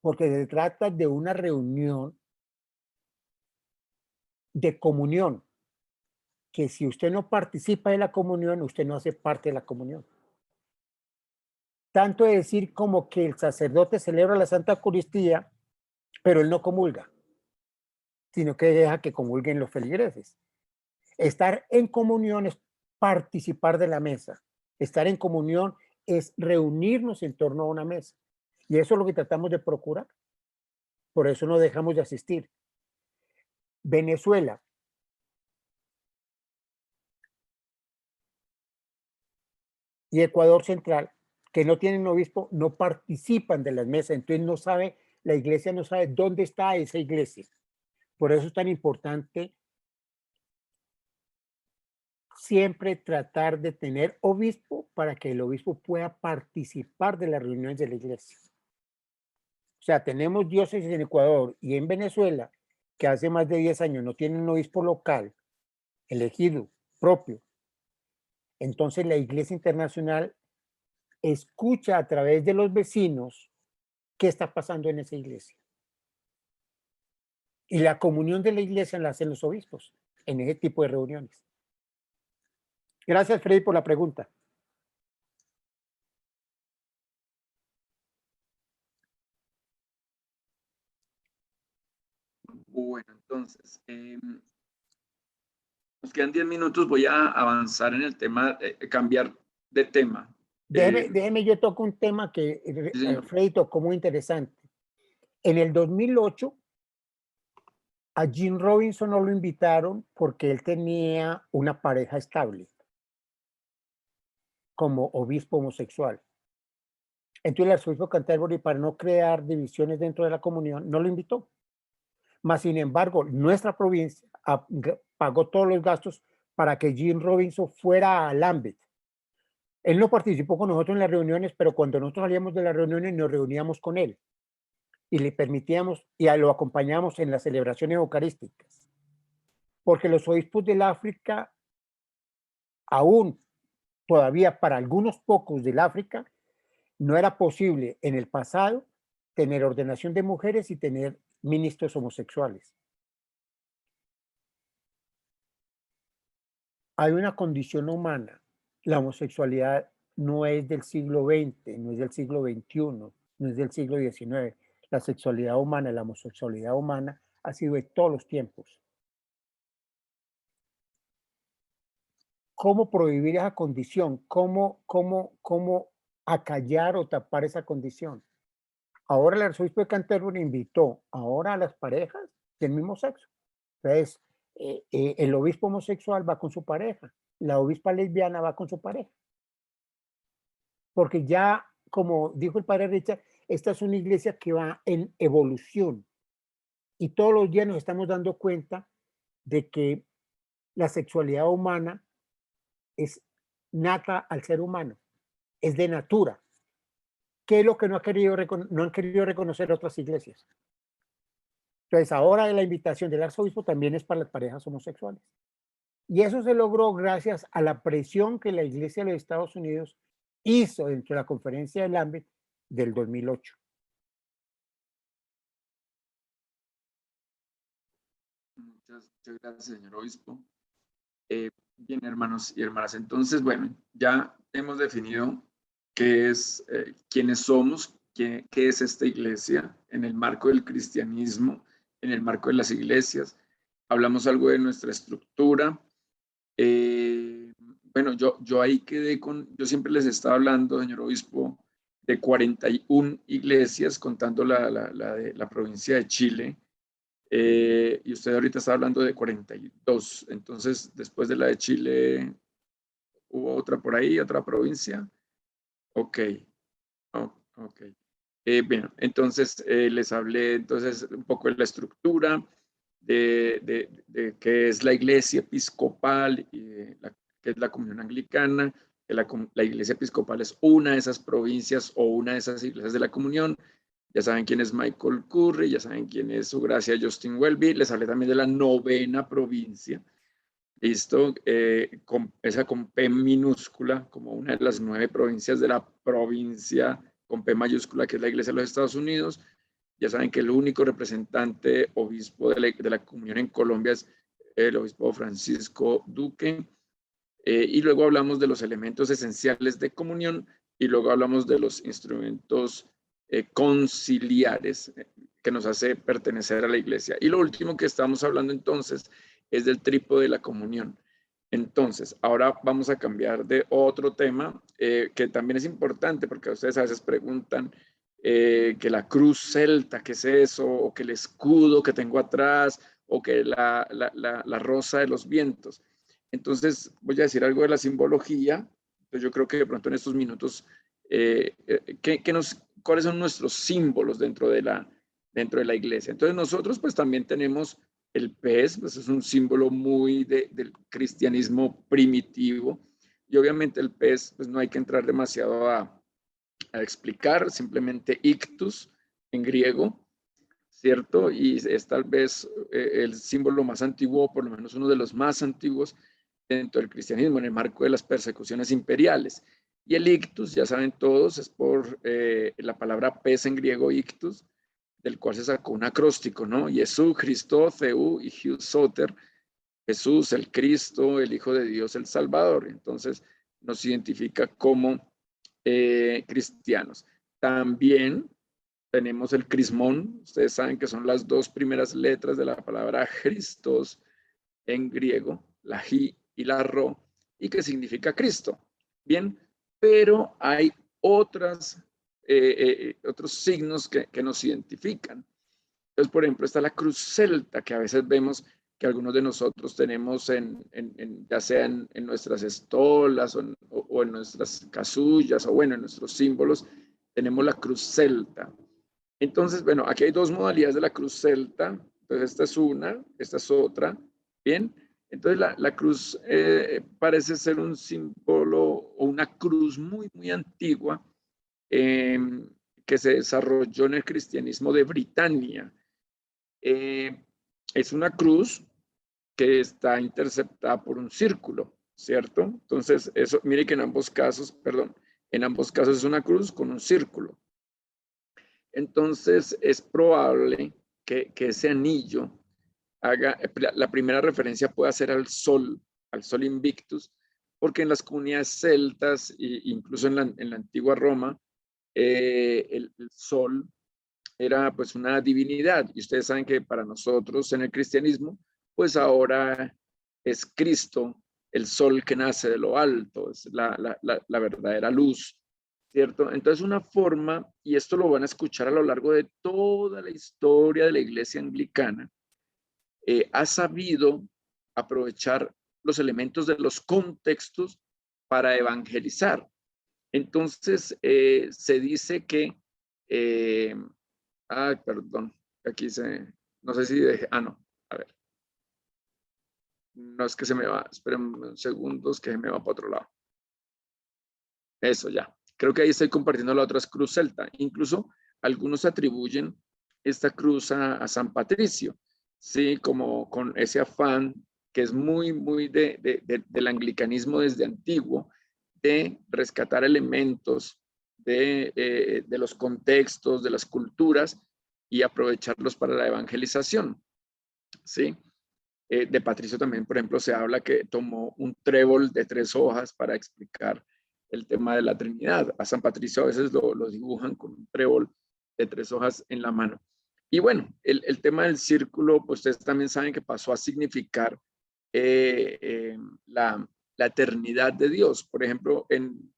Porque se trata de una reunión de comunión, que si usted no participa de la comunión, usted no hace parte de la comunión. Tanto es decir como que el sacerdote celebra la Santa Eucaristía, pero él no comulga, sino que deja que comulguen los feligreses. Estar en comunión es participar de la mesa. Estar en comunión es reunirnos en torno a una mesa. Y eso es lo que tratamos de procurar. Por eso no dejamos de asistir. Venezuela. Y Ecuador Central, que no tienen obispo, no participan de las mesas. Entonces no sabe, la iglesia no sabe dónde está esa iglesia. Por eso es tan importante siempre tratar de tener obispo para que el obispo pueda participar de las reuniones de la iglesia. O sea, tenemos diócesis en Ecuador y en Venezuela que hace más de 10 años no tienen un obispo local elegido, propio. Entonces la Iglesia Internacional escucha a través de los vecinos qué está pasando en esa iglesia. Y la comunión de la iglesia la hacen los obispos en ese tipo de reuniones. Gracias, Freddy, por la pregunta. Bueno, entonces, nos quedan 10 minutos. Voy a avanzar en el tema, cambiar de tema. Déjeme, yo toco un tema que Freddy tocó muy interesante. En el 2008, a Jim Robinson no lo invitaron porque él tenía una pareja estable como obispo homosexual. Entonces el arzobispo de Canterbury, para no crear divisiones dentro de la comunión, no lo invitó. Mas, sin embargo, nuestra provincia pagó todos los gastos para que Jim Robinson fuera a Lambeth. Él no participó con nosotros en las reuniones, pero cuando nosotros salíamos de las reuniones nos reuníamos con él y le permitíamos y lo acompañamos en las celebraciones eucarísticas. Porque los obispos del África, aún todavía para algunos pocos del África, no era posible en el pasado tener ordenación de mujeres y tener ministros homosexuales. Hay una condición humana. La homosexualidad no es del siglo XX, no es del siglo XXI, no es del siglo XIX. La sexualidad humana, la homosexualidad humana ha sido de todos los tiempos. ¿Cómo prohibir esa condición? ¿Cómo acallar o tapar esa condición? Ahora el arzobispo de Canterbury invitó ahora a las parejas del mismo sexo. Entonces, el obispo homosexual va con su pareja, la obispa lesbiana va con su pareja. Porque ya, como dijo el padre Richard, esta es una iglesia que va en evolución. Y todos los días nos estamos dando cuenta de que la sexualidad humana es nata al ser humano, es de natura. ¿Qué es lo que no han querido reconocer otras iglesias? Entonces, ahora la invitación del arzobispo también es para las parejas homosexuales. Y eso se logró gracias a la presión que la Iglesia de los Estados Unidos hizo dentro de la conferencia de Lambeth del 2008. Muchas gracias, señor obispo. Bien, hermanos y hermanas, entonces, bueno, ya hemos definido qué es, quiénes somos, qué es esta iglesia en el marco del cristianismo, en el marco de las iglesias. Hablamos algo de nuestra estructura. Bueno, yo ahí quedé yo siempre les estaba hablando, señor obispo, de 41 iglesias, contando de la provincia de Chile. Y usted ahorita está hablando de 42. Entonces, después de la de Chile, ¿hubo otra por ahí, otra provincia? Ok. Ok. Bueno, entonces les hablé entonces un poco de la estructura, de qué es la iglesia episcopal, qué es la comunión anglicana, que la iglesia episcopal es una de esas provincias o una de esas iglesias de la comunión, Ya saben quién es Michael Curry, ya saben quién es Su Gracia Justin Welby. Les hablé también de la 9ª provincia. ¿Listo? Esa con P minúscula, como una de las 9 provincias de la provincia con P mayúscula, que es la Iglesia de los Estados Unidos. Ya saben que el único representante obispo de la comunión en Colombia es el obispo Francisco Duque. Y luego hablamos de los elementos esenciales de comunión y luego hablamos de los instrumentos conciliares que nos hace pertenecer a la iglesia. Y lo último que estamos hablando entonces es del trípode de la comunión. Entonces, ahora vamos a cambiar de otro tema que también es importante porque ustedes a veces preguntan que la cruz celta, ¿qué es eso? O que el escudo que tengo atrás, o que la rosa de los vientos. Entonces, voy a decir algo de la simbología. Entonces, yo creo que de pronto en estos minutos, ¿cuáles son nuestros símbolos dentro de la iglesia? Entonces, nosotros pues también tenemos el pez, pues es un símbolo muy del cristianismo primitivo. Y obviamente el pez, pues no hay que entrar demasiado a explicar, simplemente ictus en griego, ¿cierto? Y es tal vez el símbolo más antiguo, por lo menos uno de los más antiguos dentro del cristianismo, en el marco de las persecuciones imperiales. Y el ictus, ya saben todos, es por la palabra pez en griego, ictus, del cual se sacó un acróstico, ¿no? Jesús, Cristo, Theou y Hiu Soter, Jesús, el Cristo, el Hijo de Dios, el Salvador. Entonces nos identifica como cristianos. También tenemos el crismón. Ustedes saben que son las 2 primeras letras de la palabra Christos en griego, la Ji y la Ro, y que significa Cristo. Bien, pero hay otros signos que nos identifican. Entonces, por ejemplo, está la cruz celta, que a veces vemos que algunos de nosotros tenemos ya sea en nuestras estolas o en nuestras casullas o bueno, en nuestros símbolos, tenemos la cruz celta. Entonces, bueno, aquí hay 2 modalidades de la cruz celta. Entonces, esta es una, esta es otra. Bien, entonces la cruz parece ser un símbolo o una cruz muy, muy antigua que se desarrolló en el cristianismo de Britania. Es una cruz que está interceptada por un círculo, ¿cierto? Entonces, eso, mire que en ambos casos es una cruz con un círculo. Entonces, es probable que ese anillo haga, la primera referencia pueda ser al sol Invictus, porque en las comunidades celtas e incluso en la antigua Roma, el sol era pues una divinidad, y ustedes saben que para nosotros en el cristianismo, pues ahora es Cristo, el sol que nace de lo alto, es la verdadera luz, ¿cierto? Entonces una forma, y esto lo van a escuchar a lo largo de toda la historia de la iglesia anglicana, ha sabido aprovechar los elementos de los contextos para evangelizar. Entonces se dice que perdón, aquí no sé si dejé, no, a ver. No es que se me va, esperen unos segundos que se me va para otro lado. Eso ya, creo que ahí estoy compartiendo la otra cruz celta. Incluso algunos atribuyen esta cruz a San Patricio, ¿sí? Como con ese afán que es muy, muy del anglicanismo desde antiguo, de rescatar elementos de los contextos, de las culturas y aprovecharlos para la evangelización, ¿sí? De Patricio también, por ejemplo, se habla que tomó un trébol de 3 hojas para explicar el tema de la Trinidad. A San Patricio a veces lo dibujan con un trébol de 3 hojas en la mano. Y bueno, el tema del círculo, pues ustedes también saben que pasó a significar la eternidad de Dios. Por ejemplo, en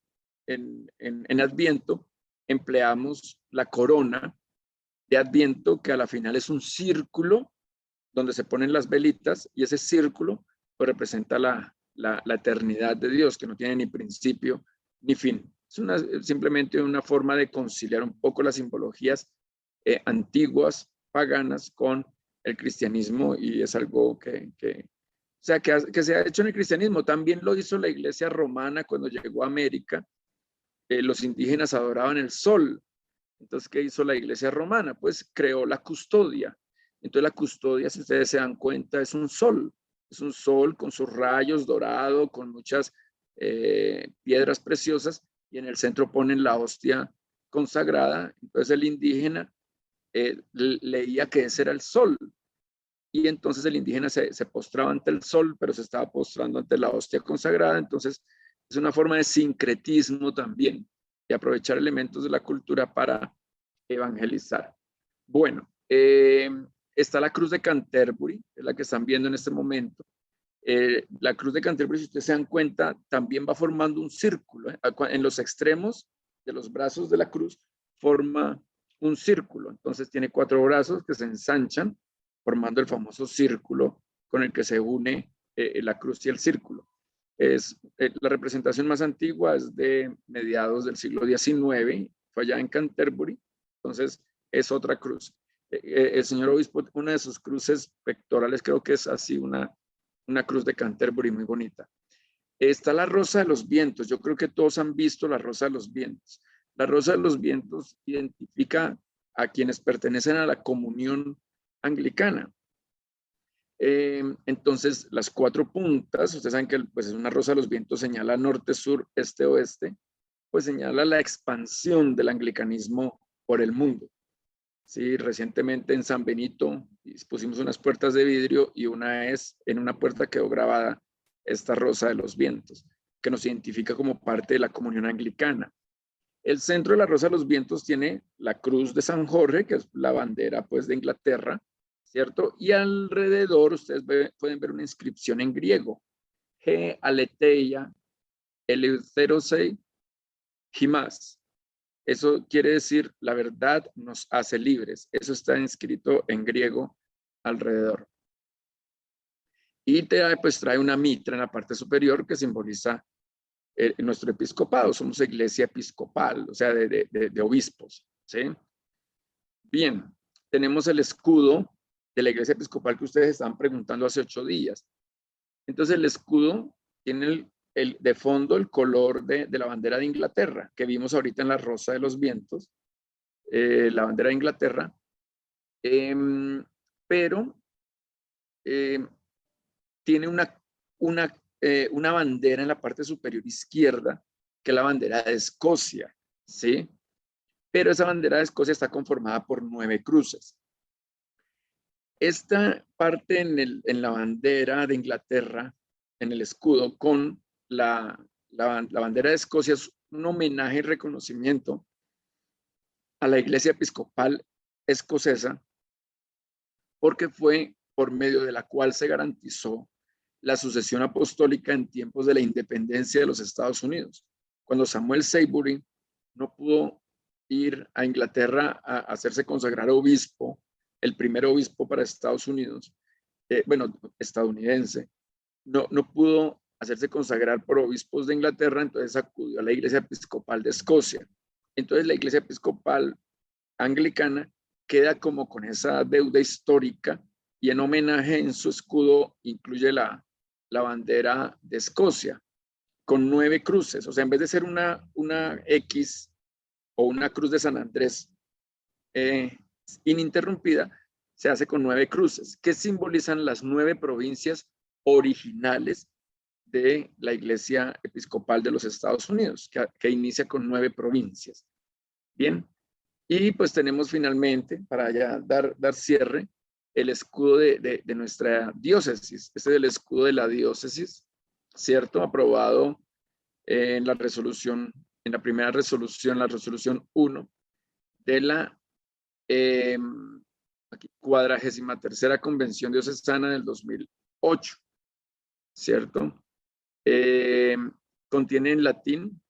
Adviento empleamos la corona de Adviento, que a la final es un círculo donde se ponen las velitas, y ese círculo pues representa la eternidad de Dios, que no tiene ni principio ni fin. Es simplemente una forma de conciliar un poco las simbologías antiguas, paganas, con el cristianismo, y es algo que se ha hecho en el cristianismo. También lo hizo la iglesia romana cuando llegó a América. Los indígenas adoraban el sol, Entonces, ¿qué hizo la iglesia romana? Pues creó la custodia. Entonces, la custodia, si ustedes se dan cuenta, es un sol. Es un sol con sus rayos dorado, con muchas piedras preciosas, y en el centro ponen la hostia consagrada. Entonces, el indígena leía que ese era el sol. Y entonces el indígena se postraba ante el sol, pero se estaba postrando ante la hostia consagrada. Entonces, es una forma de sincretismo también, y aprovechar elementos de la cultura para evangelizar. Bueno, está la cruz de Canterbury, es la que están viendo en este momento. La cruz de Canterbury, si ustedes se dan cuenta, también va formando un círculo. En los extremos de los brazos de la cruz forma un círculo. Entonces tiene 4 brazos que se ensanchan, formando el famoso círculo con el que se une la cruz y el círculo. La representación más antigua es de mediados del siglo XIX, fue allá en Canterbury. Entonces es otra cruz. El señor obispo, una de sus cruces pectorales, creo que es así una cruz de Canterbury muy bonita. Está la Rosa de los Vientos. Yo creo que todos han visto la Rosa de los Vientos. La Rosa de los Vientos identifica a quienes pertenecen a la comunión anglicana. Entonces, las 4 puntas, ustedes saben que pues, es una Rosa de los Vientos, señala norte, sur, este, oeste, pues señala la expansión del anglicanismo por el mundo. Sí, recientemente en San Benito pusimos unas puertas de vidrio, y en una puerta quedó grabada esta Rosa de los Vientos, que nos identifica como parte de la comunión anglicana. El centro de la Rosa de los Vientos tiene la cruz de San Jorge, que es la bandera pues de Inglaterra, ¿cierto? Y alrededor ustedes pueden ver una inscripción en griego: G aletheia eleuterosei himas. Eso quiere decir, la verdad nos hace libres. Eso está inscrito en griego alrededor. Y pues trae una mitra en la parte superior que simboliza nuestro episcopado. Somos iglesia episcopal, o sea, de obispos, ¿sí? Bien, tenemos el escudo de la iglesia episcopal que ustedes estaban preguntando hace 8 días. Entonces, el escudo tiene de fondo el color de la bandera de Inglaterra, que vimos ahorita en la Rosa de los Vientos, la bandera de Inglaterra, pero tiene una bandera en la parte superior izquierda, que es la bandera de Escocia, ¿sí? Pero esa bandera de Escocia está conformada por 9 cruces. Esta parte en la bandera de Inglaterra, en el escudo, con la bandera de Escocia, es un homenaje y reconocimiento a la iglesia episcopal escocesa, porque fue por medio de la cual se garantizó la sucesión apostólica en tiempos de la independencia de los Estados Unidos. Cuando Samuel Salisbury no pudo ir a Inglaterra a hacerse consagrar obispo, el primer obispo para Estados Unidos, estadounidense, no pudo hacerse consagrar por obispos de Inglaterra, entonces acudió a la iglesia episcopal de Escocia. Entonces la iglesia episcopal anglicana queda como con esa deuda histórica, y en homenaje en su escudo incluye la bandera de Escocia con 9 cruces. O sea, en vez de ser una X o una cruz de San Andrés ininterrumpida, se hace con 9 cruces que simbolizan las 9 provincias originales de la iglesia episcopal de los Estados Unidos, que inicia con 9 provincias. Bien, y pues tenemos finalmente, para ya dar cierre, el escudo de nuestra diócesis. Este es el escudo de la diócesis, ¿cierto? Aprobado en la resolución, en la primera resolución, la resolución 1 de la 43ª Convención Diocesana del 2008, ¿cierto? Contiene en latín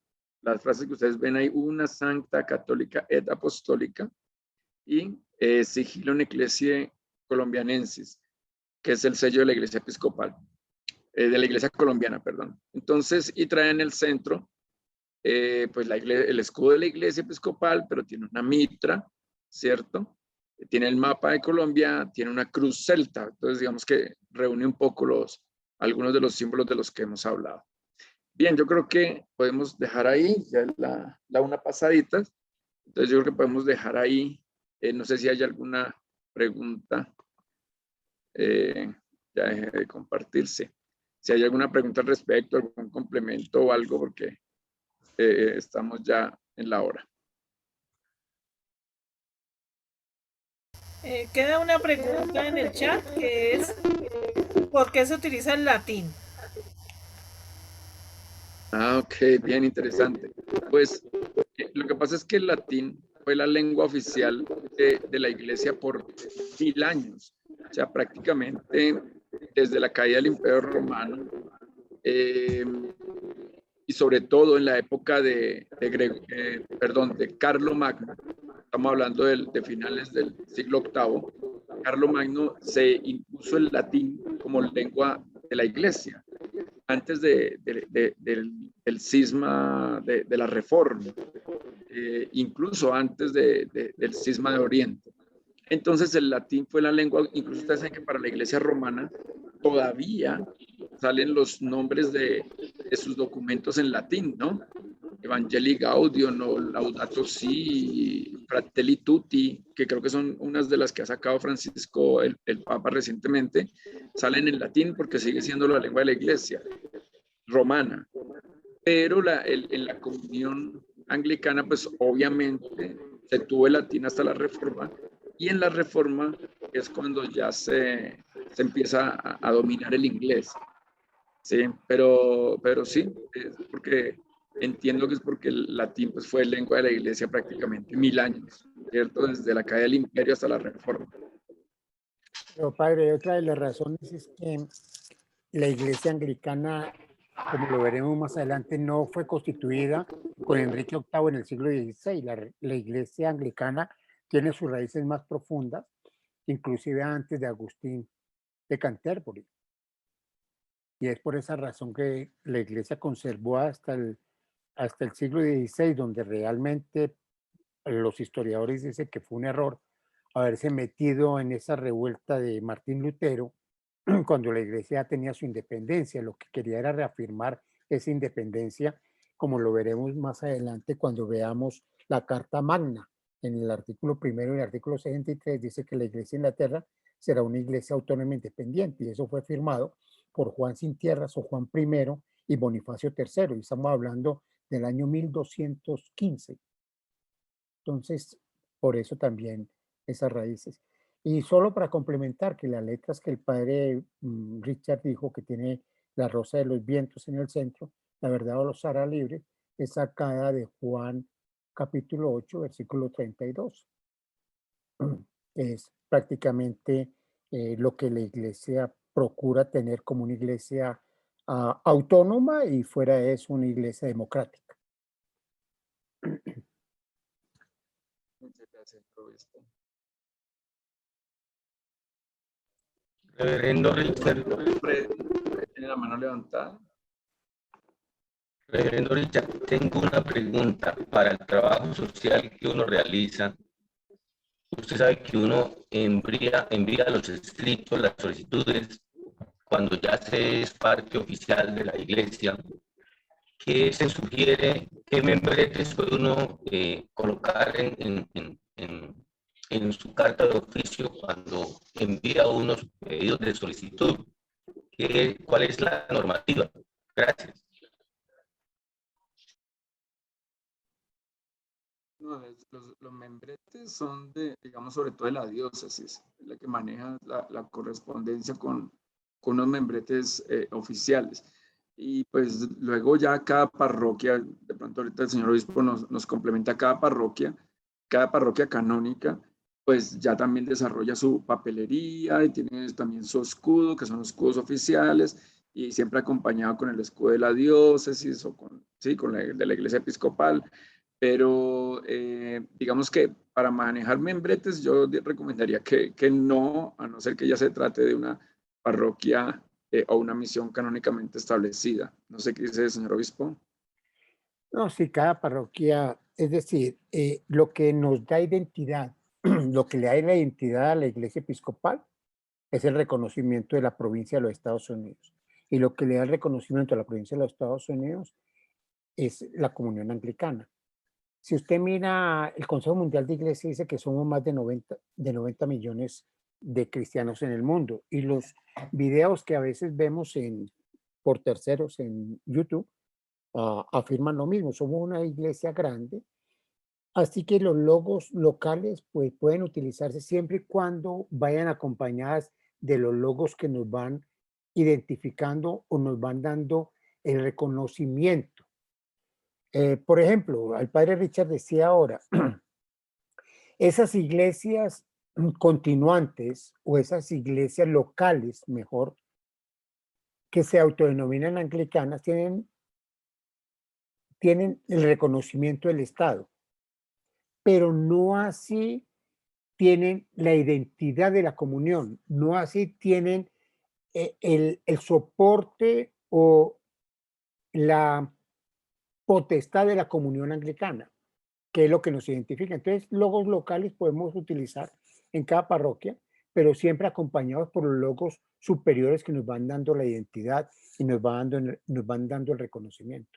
las frases que ustedes ven ahí: una sancta católica et apostólica, y sigilum ecclesiae colombianensis, que es el sello de la iglesia episcopal, de la iglesia colombiana, perdón. Entonces, y trae en el centro pues el escudo de la iglesia episcopal, pero tiene una mitra, ¿cierto? Tiene el mapa de Colombia, tiene una cruz celta. Entonces, digamos que reúne un poco algunos de los símbolos de los que hemos hablado. Bien, yo creo que podemos dejar ahí ya la una pasadita. Entonces yo creo que podemos dejar ahí. No sé si hay alguna pregunta. Ya dejé de compartirse. Si hay alguna pregunta al respecto, algún complemento o algo, porque estamos ya en la hora. Queda una pregunta en el chat que es ¿por qué se utiliza el latín? Ah, ok, bien interesante. Pues lo que pasa es que el latín fue la lengua oficial de la iglesia por 1000 años. O sea, prácticamente desde la caída del Imperio Romano y sobre todo en la época de Carlomagno. Estamos hablando de finales del siglo VIII. Carlomagno se impuso el latín como lengua de la iglesia antes del cisma de la Reforma, incluso antes del cisma de Oriente. Entonces el latín fue la lengua, incluso ustedes saben que para la iglesia romana todavía salen los nombres de sus documentos en latín, ¿no? Evangelii Gaudium, no, Laudato Si, Fratelli Tutti, que creo que son unas de las que ha sacado Francisco, el Papa recientemente, salen en latín porque sigue siendo la lengua de la iglesia romana. Pero en la comunión anglicana, pues obviamente se tuvo el latín hasta la Reforma, y en la Reforma es cuando ya se empieza a dominar el inglés. Sí, pero sí, porque entiendo que es porque el latín pues, fue lengua de la iglesia prácticamente 1000 años, ¿cierto? Desde la caída del imperio hasta la Reforma. Pero padre, otra de las razones es que la iglesia anglicana, como lo veremos más adelante, no fue constituida con Enrique VIII en el siglo XVI. La iglesia anglicana tiene sus raíces más profundas, inclusive antes de Agustín de Canterbury. Y es por esa razón que la iglesia conservó hasta el siglo XVI, donde realmente los historiadores dicen que fue un error haberse metido en esa revuelta de Martín Lutero cuando la iglesia tenía su independencia. Lo que quería era reafirmar esa independencia, como lo veremos más adelante cuando veamos la Carta Magna. En el artículo primero y el artículo 63 dice que la iglesia de Inglaterra será una iglesia autónoma e independiente, y eso fue firmado por Juan Sin Tierras o Juan I y Bonifacio III, y estamos hablando del año 1215. Entonces, por eso también esas raíces. Y solo para complementar que las letras que el padre Richard dijo que tiene la rosa de los vientos en el centro, la verdad os hará libre, es sacada de Juan capítulo 8, versículo 32. Es prácticamente lo que la iglesia procura tener como una iglesia autónoma, y fuera es una iglesia democrática. Muchas gracias, obispo. Reverendo Richard. ¿Tiene la mano levantada? Reverendo Richard, tengo una pregunta para el trabajo social que uno realiza. Usted sabe que uno envía los escritos, las solicitudes, cuando ya se es parte oficial de la iglesia. ¿Qué se sugiere? ¿Qué membretes puede uno colocar en su carta de oficio cuando envía unos pedidos de solicitud? ¿Cuál es la normativa? Gracias. No, los membretes son digamos, sobre todo de la diócesis, la que maneja la correspondencia con unos membretes oficiales. Y pues luego ya cada parroquia, de pronto ahorita el señor obispo nos complementa, cada parroquia canónica, pues ya también desarrolla su papelería y tiene también su escudo, que son los escudos oficiales, y siempre acompañado con el escudo de la diócesis o con de la iglesia episcopal. Pero digamos que para manejar membretes yo recomendaría que no, a no ser que ya se trate de una parroquia o una misión canónicamente establecida. No sé qué dice el señor obispo. No, sí, cada parroquia, es decir, lo que nos da identidad, lo que le da la identidad a la iglesia episcopal es el reconocimiento de la provincia de los Estados Unidos. Y lo que le da el reconocimiento a la provincia de los Estados Unidos es la comunión anglicana. Si usted mira, el Consejo Mundial de Iglesia dice que somos más de 90 millones de cristianos en el mundo, y los videos que a veces vemos por terceros en YouTube afirman lo mismo. Somos una iglesia grande, así que los logos locales pues, pueden utilizarse siempre y cuando vayan acompañadas de los logos que nos van identificando o nos van dando el reconocimiento. Por ejemplo, el padre Richard decía ahora, esas iglesias continuantes o esas iglesias locales, mejor, que se autodenominan anglicanas, tienen el reconocimiento del Estado, pero no así tienen la identidad de la comunión, no así tienen el soporte o la potestad de la comunión anglicana, que es lo que nos identifica. Entonces, logos locales podemos utilizar en cada parroquia, pero siempre acompañados por los logos superiores que nos van dando la identidad y nos van dando el reconocimiento.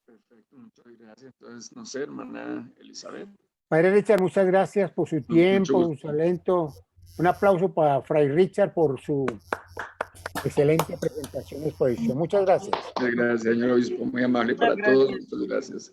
Perfecto, muchas gracias. Entonces, no sé, hermana Elizabeth. Padre Richard, muchas gracias por su tiempo, su talento. Un aplauso para Fray Richard por su excelente presentación y exposición. Muchas gracias. Muchas gracias, señor obispo, muy amable para todos. Muchas gracias.